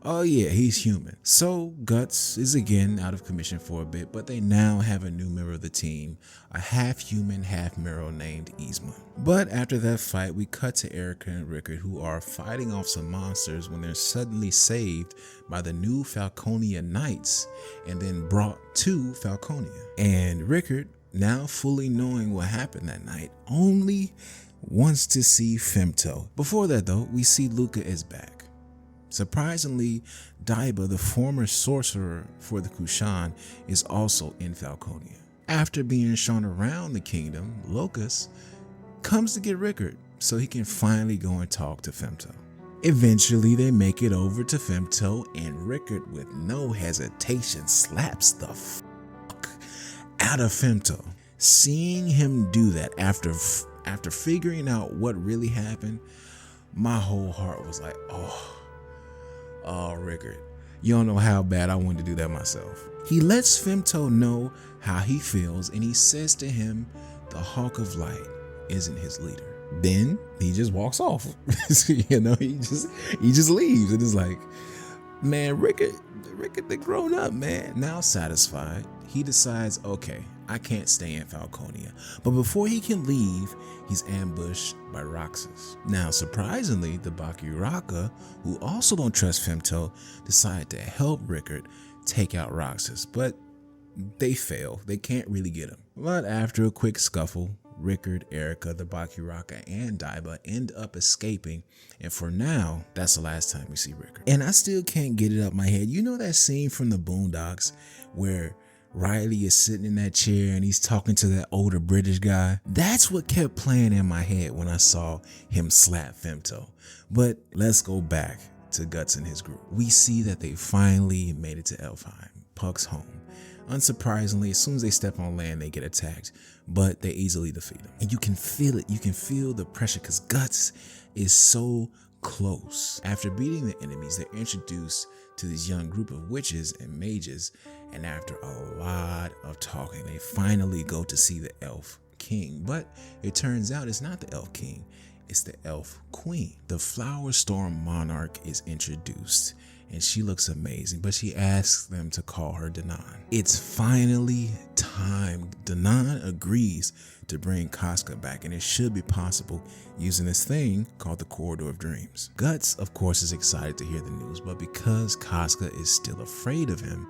oh yeah, he's human. So Guts is again out of commission for a bit, but they now have a new member of the team, a half human, half Miro named Yzma. But after that fight, we cut to Erica and Rickard, who are fighting off some monsters when they're suddenly saved by the new Falconia Knights and then brought to Falconia. And Rickard, now fully knowing what happened that night, only wants to see Femto. Before that though, we see Luca is back. Surprisingly, Daiba, the former sorcerer for the Kushan, is also in Falconia. After being shown around the kingdom, Locus comes to get Rickard so he can finally go and talk to Femto. Eventually, they make it over to Femto, and Rickard, with no hesitation, slaps the fuck out of Femto. Seeing him do that after figuring out what really happened, my whole heart was like, oh, Rickard, you don't know how bad I wanted to do that myself. He lets Femto know how he feels, and he says to him, the Hawk of Light isn't his leader. Then he just walks off. You know, he just leaves, and it's like, man, Rickard, the grown up man. Now satisfied, he decides, okay, I can't stay in Falconia. But before he can leave, he's ambushed by Roxas. Now, surprisingly, the Bakiraka, who also don't trust Femto, decide to help Rickard take out Roxas, but they fail. They can't really get him. But after a quick scuffle, Rickard, Erica, the Bakiraka, and Daiba end up escaping, and for now, that's the last time we see Rickard. And I still can't get it up my head. You know that scene from the Boondocks where Riley is sitting in that chair and he's talking to that older British guy? That's what kept playing in my head when I saw him slap Femto. But let's go back to Guts and his group. We see that they finally made it to Elfheim, Puck's home. Unsurprisingly, as soon as they step on land, they get attacked, but they easily defeat them. And you can feel it. You can feel the pressure because Guts is so close. After beating the enemies, they're introduced to this young group of witches and mages, and after a lot of talking, they finally go to see the Elf King. But it turns out it's not the Elf King, it's the Elf Queen. The Flower Storm Monarch is introduced, and she looks amazing, but she asks them to call her Danan. It's finally time. Danan agrees to bring Casca back, and it should be possible using this thing called the Corridor of Dreams. Guts, of course, is excited to hear the news, but because Casca is still afraid of him,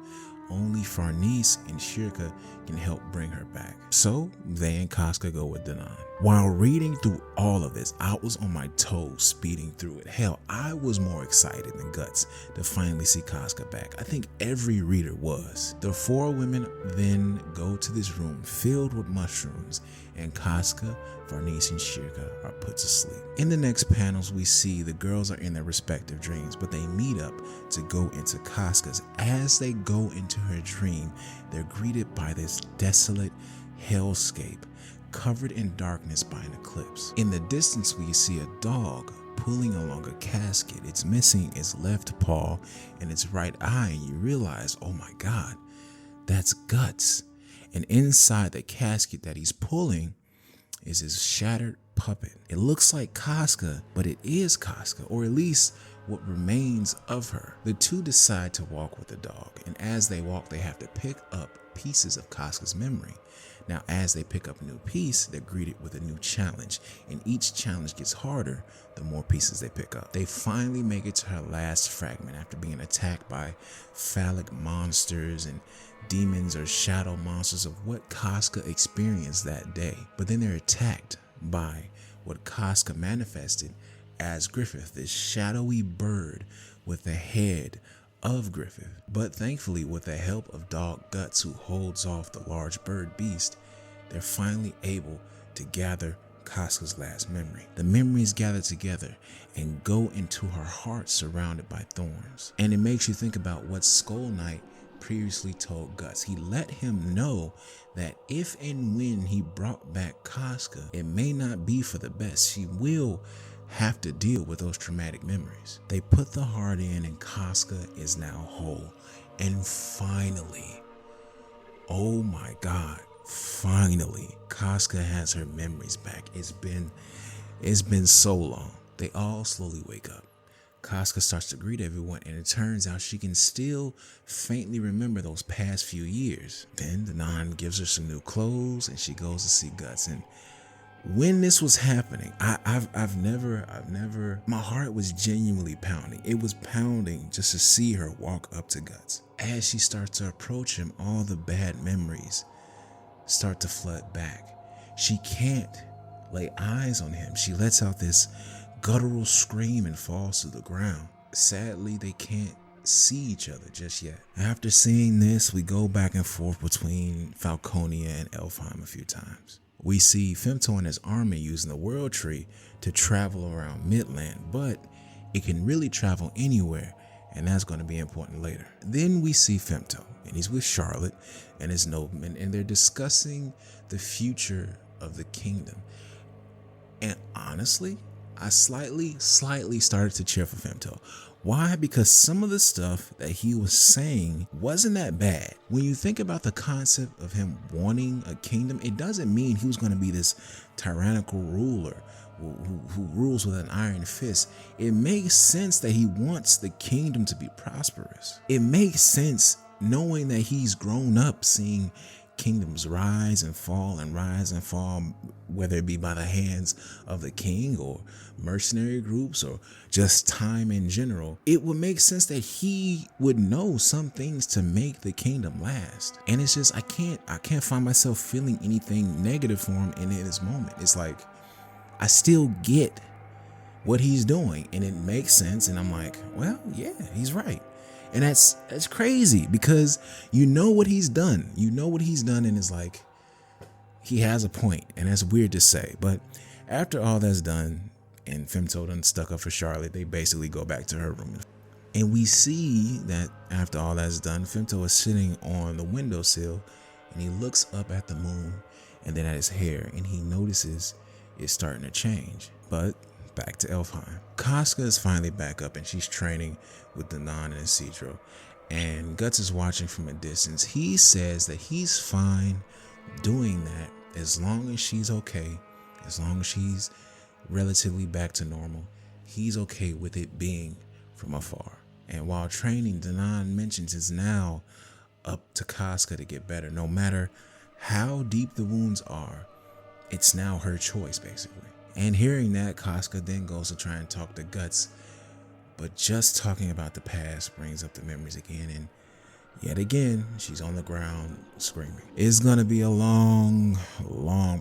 only Farnese and Shirka can help bring her back. So they and Casca go with Danan. While reading through all of this, I was on my toes speeding through it. Hell, I was more excited than Guts to finally see Casca back. I think every reader was. The four women then go to this room filled with mushrooms, and Casca, Farnese, and Shirka are put to sleep. In the next panels, we see the girls are in their respective dreams, but they meet up to go into Casca's. As they go into her dream, they're greeted by this desolate hellscape covered in darkness by an eclipse. In the distance, we see a dog pulling along a casket. It's missing its left paw and its right eye, and you realize, oh my God, that's Guts. And inside the casket that he's pulling is his shattered puppet. It looks like Casca, but it is Casca, or at least what remains of her. The two decide to walk with the dog, and as they walk, they have to pick up pieces of Casca's memory. Now, as they pick up a new piece, they're greeted with a new challenge, and each challenge gets harder the more pieces they pick up. They finally make it to her last fragment after being attacked by phallic monsters and demons or shadow monsters of what Casca experienced that day. But then they're attacked by what Casca manifested as Griffith, this shadowy bird with the head of Griffith. But thankfully, with the help of Dog Guts, who holds off the large bird beast, they're finally able to gather Casca's last memory. The memories gather together and go into her heart surrounded by thorns. And it makes you think about what Skull Knight previously told Guts. He let him know that if and when he brought back Casca, it may not be for the best. She will have to deal with those traumatic memories. They put the heart in, and Casca is now whole. And finally, Oh my God. Finally, Casca has her memories back. It's been so long. They all slowly wake up. Casca starts to greet everyone, and it turns out she can still faintly remember those past few years. Then the Nun gives her some new clothes, and she goes to see Guts. And when this was happening, I've never, my heart was genuinely pounding. It was pounding just to see her walk up to Guts. As she starts to approach him, all the bad memories start to flood back. She can't lay eyes on him. She lets out this guttural scream and falls to the ground. Sadly, they can't see each other just yet. After seeing this, we go back and forth between Falconia and Elfheim a few times. We see Femto and his army using the World Tree to travel around Midland, but it can really travel anywhere, and that's going to be important later. Then we see Femto, and he's with Charlotte and his nobleman, and they're discussing the future of the kingdom. And honestly, I slightly started to cheer for Femto. Why? Because some of the stuff that he was saying wasn't that bad. When you think about the concept of him wanting a kingdom, it doesn't mean he was going to be this tyrannical ruler who rules with an iron fist. It makes sense that he wants the kingdom to be prosperous. It makes sense knowing that he's grown up seeing kingdoms rise and fall, whether it be by the hands of the king or mercenary groups or just time in general. It would make sense that he would know some things to make the kingdom last. And it's just, I can't find myself feeling anything negative for him in this moment. It's like, I still get what he's doing and it makes sense. And I'm like, well, yeah, he's right. And that's crazy because you know what he's done. And it's like, he has a point, and that's weird to say. But after all that's done and Femto done stuck up for Charlotte, they basically go back to her room. And we see that after all that's done, Femto is sitting on the windowsill and he looks up at the moon and then at his hair, and he notices it's starting to change. But back to Elfheim. Casca is finally back up and she's training with the Nun and Cedro, and Guts is watching from a distance. He says that he's fine doing that as long as she's okay, as long as she's relatively back to normal. He's okay with it being from afar. And while training, the Nun mentions it's now up to Casca to get better. No matter how deep the wounds are, it's now her choice basically. And hearing that, Casca then goes to try and talk to Guts, but just talking about the past brings up the memories again, and yet again, she's on the ground screaming. It's gonna be a long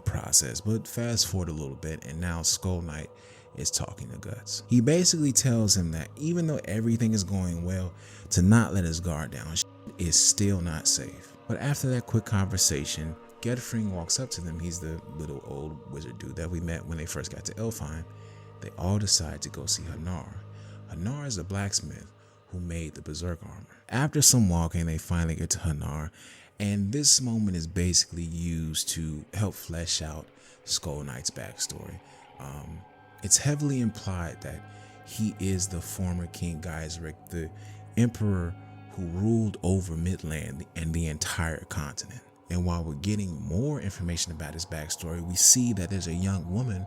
process, but fast forward a little bit, and now Skull Knight is talking to Guts. He basically tells him that even though everything is going well, to not let his guard down. Is still not safe. But after that quick conversation, Gedfring walks up to them. He's the little old wizard dude that we met when they first got to Elfheim. They all decide to go see Hanar. Hanar is a blacksmith who made the Berserk armor. After some walking, they finally get to Hanar, and this moment is basically used to help flesh out Skull Knight's backstory. It's heavily implied that he is the former King Geyserich, the emperor who ruled over Midland and the entire continent. And while we're getting more information about his backstory, we see that there's a young woman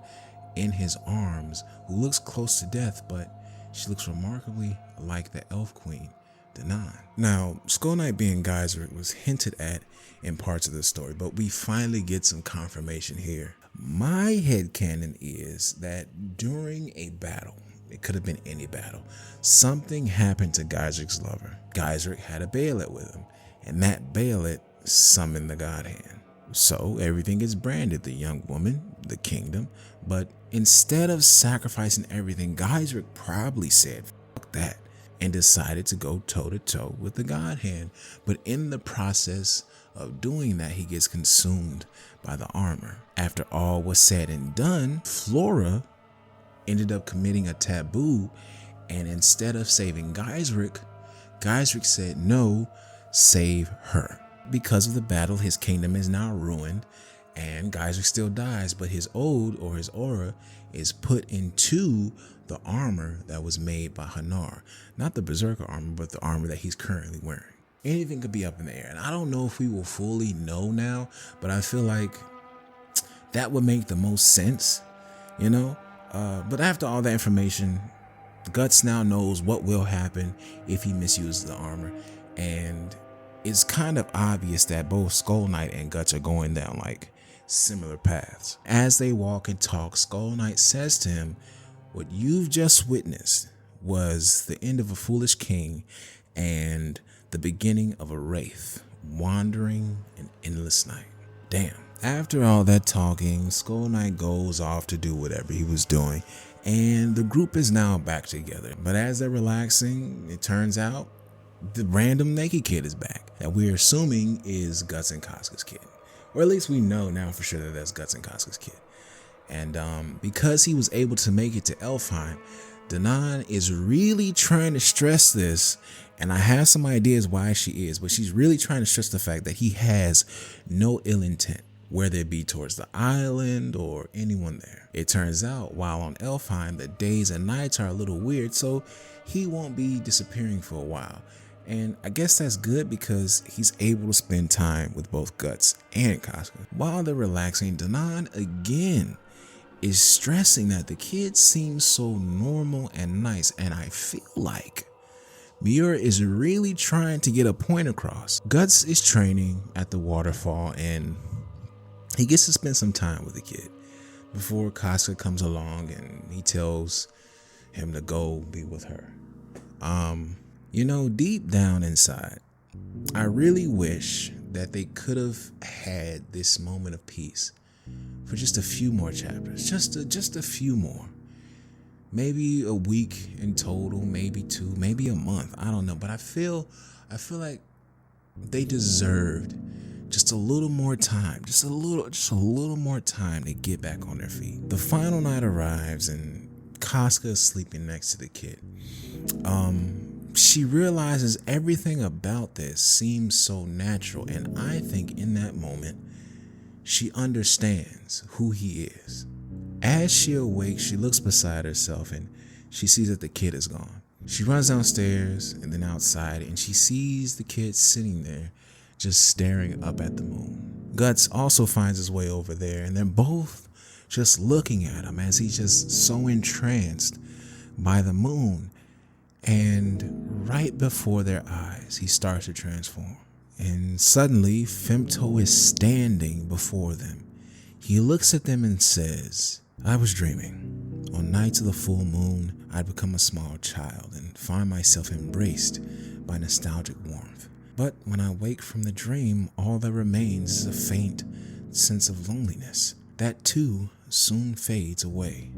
in his arms who looks close to death, but she looks remarkably like the elf queen, Danan. Now, Skull Knight being Geyserich was hinted at in parts of the story, but we finally get some confirmation here. My headcanon is that during a battle, it could have been any battle, something happened to Geyserich's lover. Geyserich had a Baelet with him, and that Baelet summoned the God Hand. So everything is branded, the young woman, the kingdom, but instead of sacrificing everything, Geyserich probably said, fuck that, and decided to go toe-to-toe with the God Hand. But in the process of doing that, he gets consumed by the armor. After all was said and done, Flora ended up committing a taboo, and instead of saving Geyserich said, no, save her. Because of the battle, his kingdom is now ruined, and Geyserich still dies, but his ode, or his aura, is put into the armor that was made by Hanar. Not the Berserker armor, but the armor that he's currently wearing. anything could be up in the air. And I don't know if we will fully know now, but I feel like that would make the most sense, you know? But after all that information, Guts now knows what will happen if he misuses the armor. And it's kind of obvious that both Skull Knight and Guts are going down like similar paths. As they walk and talk, Skull Knight says to him, what you've just witnessed was the end of a foolish king and the beginning of a wraith wandering an endless night. Damn. After all that talking, Skull Knight goes off to do whatever he was doing, and the group is now back together. But as they're relaxing, it turns out the random naked kid is back, that we're assuming is Guts and Casca's kid. Or at least we know now for sure that that's Guts and Casca's kid. And because he was able to make it to Elfheim, Danan is really trying to stress this, and I have some ideas why she is, but she's really trying to stress the fact that he has no ill intent, whether it be towards the island or anyone there. It turns out while on Elfheim, the days and nights are a little weird, so he won't be disappearing for a while. And I guess that's good because he's able to spend time with both Guts and Casca. While they're relaxing, Danan again is stressing that the kid seems so normal and nice, and I feel like Miura is really trying to get a point across. Guts is training at the waterfall and he gets to spend some time with the kid before Casca comes along and he tells him to go be with her. You know, deep down inside, I really wish that they could have had this moment of peace for just a few more chapters, just a few more. Maybe a week in total, maybe 2, maybe a month. I don't know, but I feel like they deserved just a little more time, just a little more time to get back on their feet. The final night arrives and Casca is sleeping next to the kid. She realizes everything about this seems so natural, and I think in that moment, she understands who he is. As she awakes, she looks beside herself and she sees that the kid is gone. She runs downstairs and then outside, and she sees the kid sitting there just staring up at the moon. Guts also finds his way over there, and they're both just looking at him as he's just so entranced by the moon. And right before their eyes, he starts to transform. And suddenly, Femto is standing before them. He looks at them and says, I was dreaming. On nights of the full moon, I'd become a small child and find myself embraced by nostalgic warmth. But when I wake from the dream, all that remains is a faint sense of loneliness. That too soon fades away,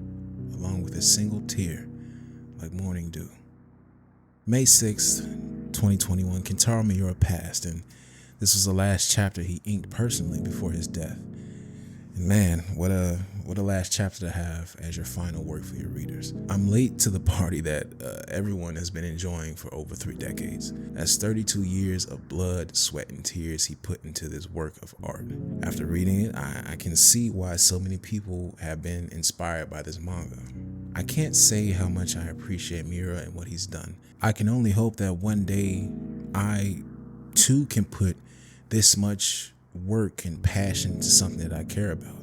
along with a single tear like morning dew. May 6th, 2021, Kentaro Miura passed, and this was the last chapter he inked personally before his death. And man, what a last chapter to have as your final work for your readers. I'm late to the party that everyone has been enjoying for over 3 decades. That's 32 years of blood, sweat, and tears he put into this work of art. After reading it, I can see why so many people have been inspired by this manga. I can't say how much I appreciate Miura and what he's done. I can only hope that one day I too can put this much work and passion to something that I care about.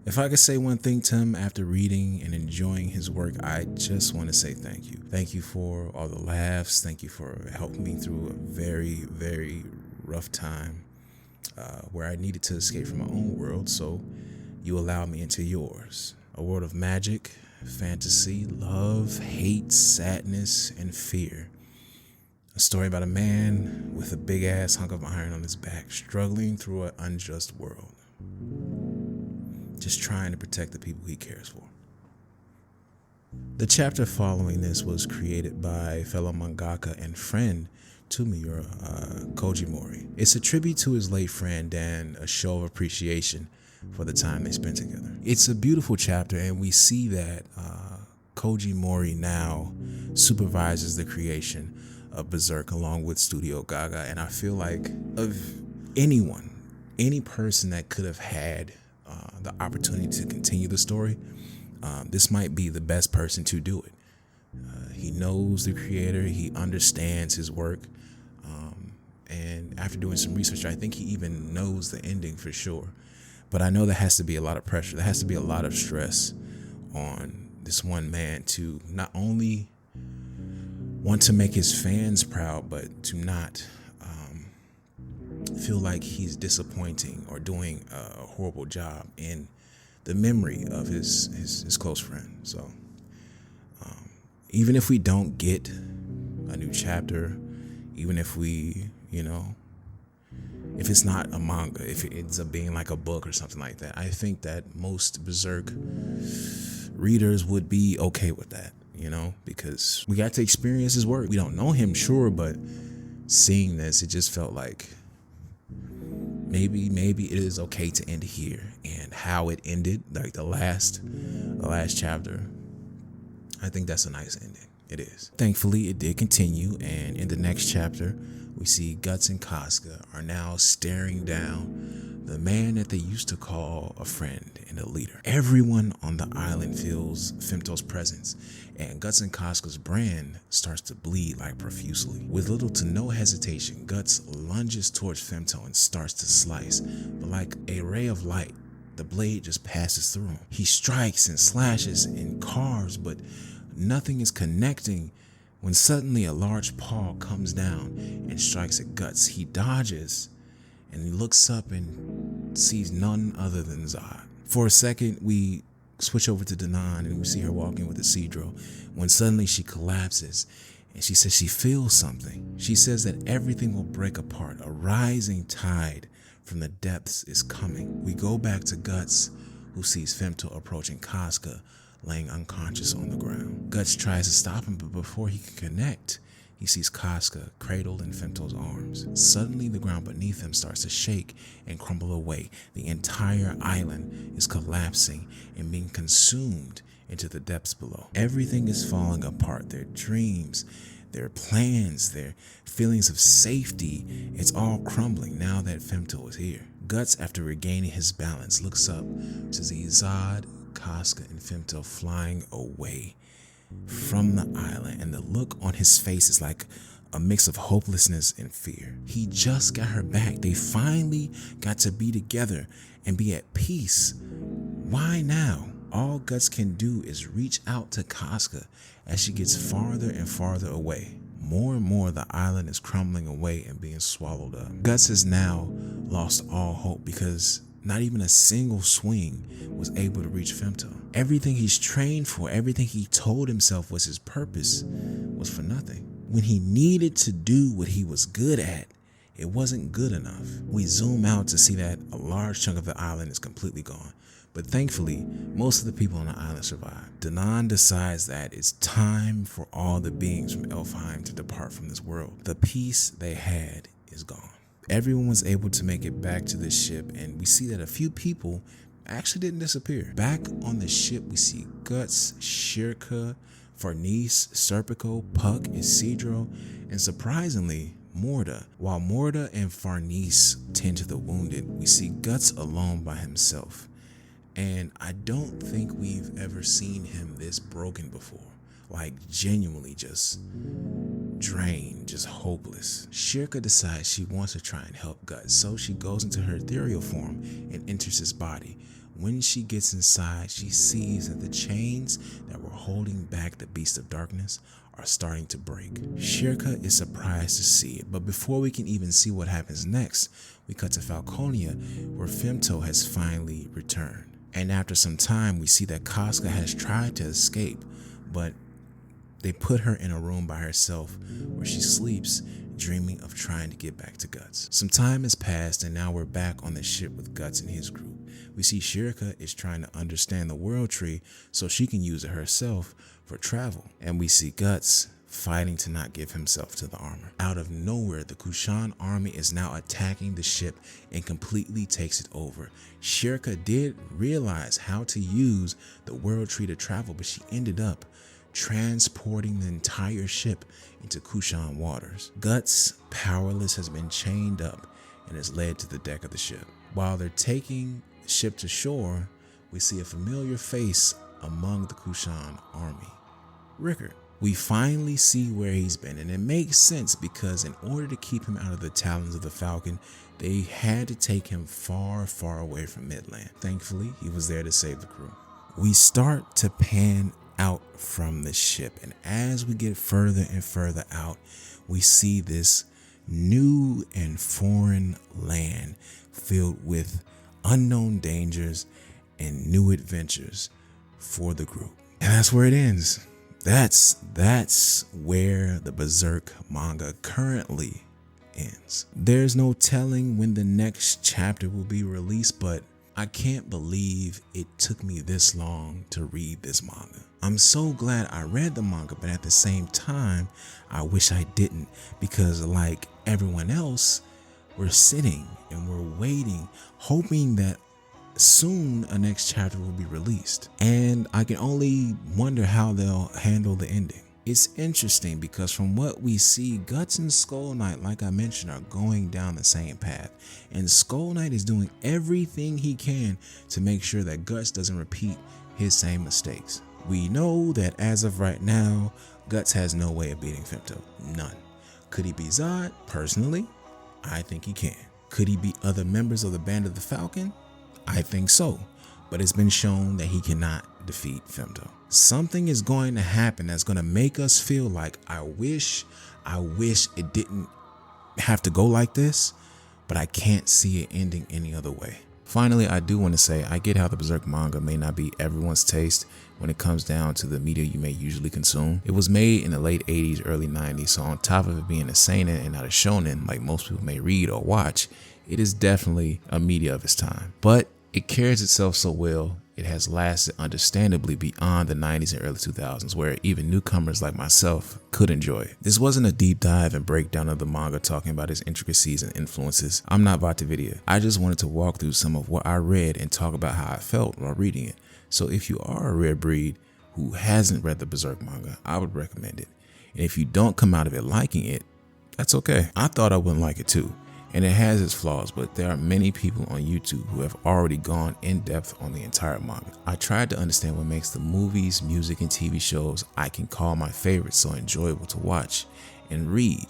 If I could say one thing to him after reading and enjoying his work, I just want to say thank you. Thank you for all the laughs. Thank you for helping me through a very, very rough time where I needed to escape from my own world, so you allowed me into yours. A world of magic, fantasy, love, hate, sadness, and fear. A story about a man with a big ass hunk of iron on his back, struggling through an unjust world. Just trying to protect the people he cares for. The chapter following this was created by fellow mangaka and friend to Miura, Koji Mori. It's a tribute to his late friend and a show of appreciation for the time they spent together. It's a beautiful chapter, and we see that Koji Mori now supervises the creation of Berserk along with Studio Gaga, and I feel like of any person that could have had the opportunity to continue the story, this might be the best person to do it. He knows the creator, he understands his work, and after doing some research, I think he even knows the ending for sure. But I know there has to be a lot of pressure. There has to be a lot of stress on this one man to not only want to make his fans proud, but to not feel like he's disappointing or doing a horrible job in the memory of his close friend. So even if we don't get a new chapter, even if we, if it's not a manga, if it ends up being like a book or something like that, I think that most Berserk readers would be okay with that, because we got to experience his work. We don't know him, sure, but seeing this, it just felt like maybe it is okay to end here. And how it ended, like the last chapter, I think that's a nice ending. It is. Thankfully, it did continue, and in the next chapter, we see Guts and Casca are now staring down the man that they used to call a friend and a leader. Everyone on the island feels Femto's presence, and Guts and Casca's brand starts to bleed like profusely. With little to no hesitation, Guts lunges towards Femto and starts to slice, but like a ray of light, the blade just passes through him. He strikes and slashes and carves, but nothing is connecting when suddenly a large paw comes down and strikes at Guts. He dodges and he looks up and sees none other than Zod. For a second, we switch over to Danan and we see her walking with Isidro when suddenly she collapses and she says she feels something. She says that everything will break apart. A rising tide from the depths is coming. We go back to Guts, who sees Femto approaching Casca, laying unconscious on the ground. Guts tries to stop him, but before he can connect, he sees Casca cradled in Femto's arms. Suddenly, the ground beneath him starts to shake and crumble away. The entire island is collapsing and being consumed into the depths below. Everything is falling apart. Their dreams, their plans, their feelings of safety, it's all crumbling now that Femto is here. Guts, after regaining his balance, looks up to see Zod, Casca, and Femto flying away from the island, and the look on his face is like a mix of hopelessness and fear. He just got her back. They finally got to be together and be at peace. Why now? All Guts can do is reach out to Casca as she gets farther and farther away. More and more, the island is crumbling away and being swallowed up. Guts has now lost all hope because not even a single swing was able to reach Femto. Everything he's trained for, everything he told himself was his purpose, was for nothing. When he needed to do what he was good at, it wasn't good enough. We zoom out to see that a large chunk of the island is completely gone. But thankfully, most of the people on the island survive. Danan decides that it's time for all the beings from Elfheim to depart from this world. The peace they had is gone. Everyone was able to make it back to the ship, and we see that a few people actually didn't disappear. Back on the ship, we see Guts, Shirka, Farnese, Serpico, Puck, Isidro, and surprisingly, Morda. While Morda and Farnese tend to the wounded, we see Guts alone by himself. And I don't think we've ever seen him this broken before. Like genuinely just drained, just hopeless. Shirka decides she wants to try and help Guts, so she goes into her ethereal form and enters his body. When she gets inside, she sees that the chains that were holding back the Beast of Darkness are starting to break. Shirka is surprised to see it, but before we can even see what happens next, we cut to Falconia, where Femto has finally returned. And after some time, we see that Casca has tried to escape, but they put her in a room by herself where she sleeps, dreaming of trying to get back to Guts. Some time has passed, and now we're back on the ship with Guts and his group. We see Shirka is trying to understand the World Tree so she can use it herself for travel. And we see Guts fighting to not give himself to the armor. Out of nowhere, the Kushan army is now attacking the ship and completely takes it over. Shirka did realize how to use the World Tree to travel, but she ended up transporting the entire ship into Kushan waters. Guts, powerless, has been chained up and is led to the deck of the ship. While they're taking the ship to shore, we see a familiar face among the Kushan army. Rickard. We finally see where he's been, and it makes sense because in order to keep him out of the talons of the Falcon, they had to take him far, far away from Midland. Thankfully, he was there to save the crew. We start to pan out from the ship, and as we get further and further out, we see this new and foreign land filled with unknown dangers and new adventures for the group. And that's where it ends. That's where the Berserk manga currently ends. There's no telling when the next chapter will be released, but I can't believe it took me this long to read this manga. I'm so glad I read the manga, but at the same time, I wish I didn't, because like everyone else, we're sitting and we're waiting, hoping that soon a next chapter will be released. And I can only wonder how they'll handle the ending. It's interesting because from what we see, Guts and Skull Knight, like I mentioned, are going down the same path. And Skull Knight is doing everything he can to make sure that Guts doesn't repeat his same mistakes. We know that as of right now, Guts has no way of beating Femto. None. Could he beat Zod? Personally, I think he can. Could he beat other members of the Band of the Falcon? I think so. But it's been shown that he cannot defeat Femto. Something is going to happen that's going to make us feel like I wish it didn't have to go like this, but I can't see it ending any other way. Finally, I do want to say I get how the Berserk manga may not be everyone's taste when it comes down to the media you may usually consume. It was made in the late 80s, early 90s, so on top of it being a seinen and not a shonen like most people may read or watch, it is definitely a media of its time. But it carries itself so well, it has lasted understandably beyond the 90s and early 2000s, where even newcomers like myself could enjoy it. This wasn't a deep dive and breakdown of the manga talking about its intricacies and influences. I'm not Vatavidya. I just wanted to walk through some of what I read and talk about how I felt while reading it. So if you are a rare breed who hasn't read the Berserk manga, I would recommend it. And if you don't come out of it liking it, that's okay. I thought I wouldn't like it too. And it has its flaws, but there are many people on YouTube who have already gone in depth on the entire manga. I tried to understand what makes the movies, music, and TV shows I can call my favorites so enjoyable to watch and read.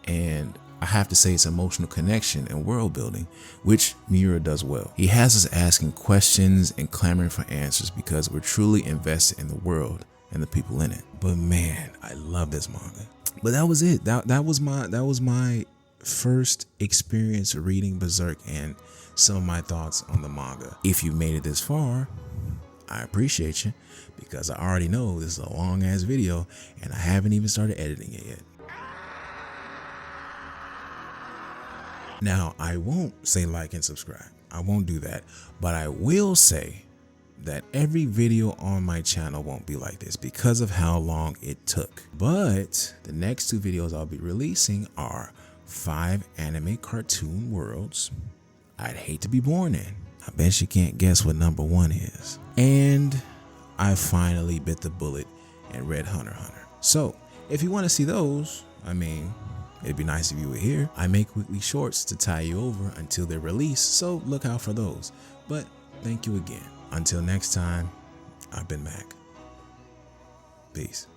And I have to say it's emotional connection and world building, which Miura does well. He has us asking questions and clamoring for answers because we're truly invested in the world and the people in it. But man, I love this manga. But that was it. That was my first experience reading Berserk and some of my thoughts on the manga. If you made it this far, I appreciate you, because I already know this is a long ass video and I haven't even started editing it yet. Now, I won't say like and subscribe. I won't do that, but I will say that every video on my channel won't be like this because of how long it took. But the next two videos I'll be releasing are 5 anime cartoon worlds I'd hate to be born in. I bet you can't guess what number 1 is. And I finally bit the bullet and read Hunter x Hunter. So if you want to see those, I mean, it'd be nice if you were here. I make weekly shorts to tie you over until they're released, so look out for those. But thank you again. Until next time, I've been Mac. Peace.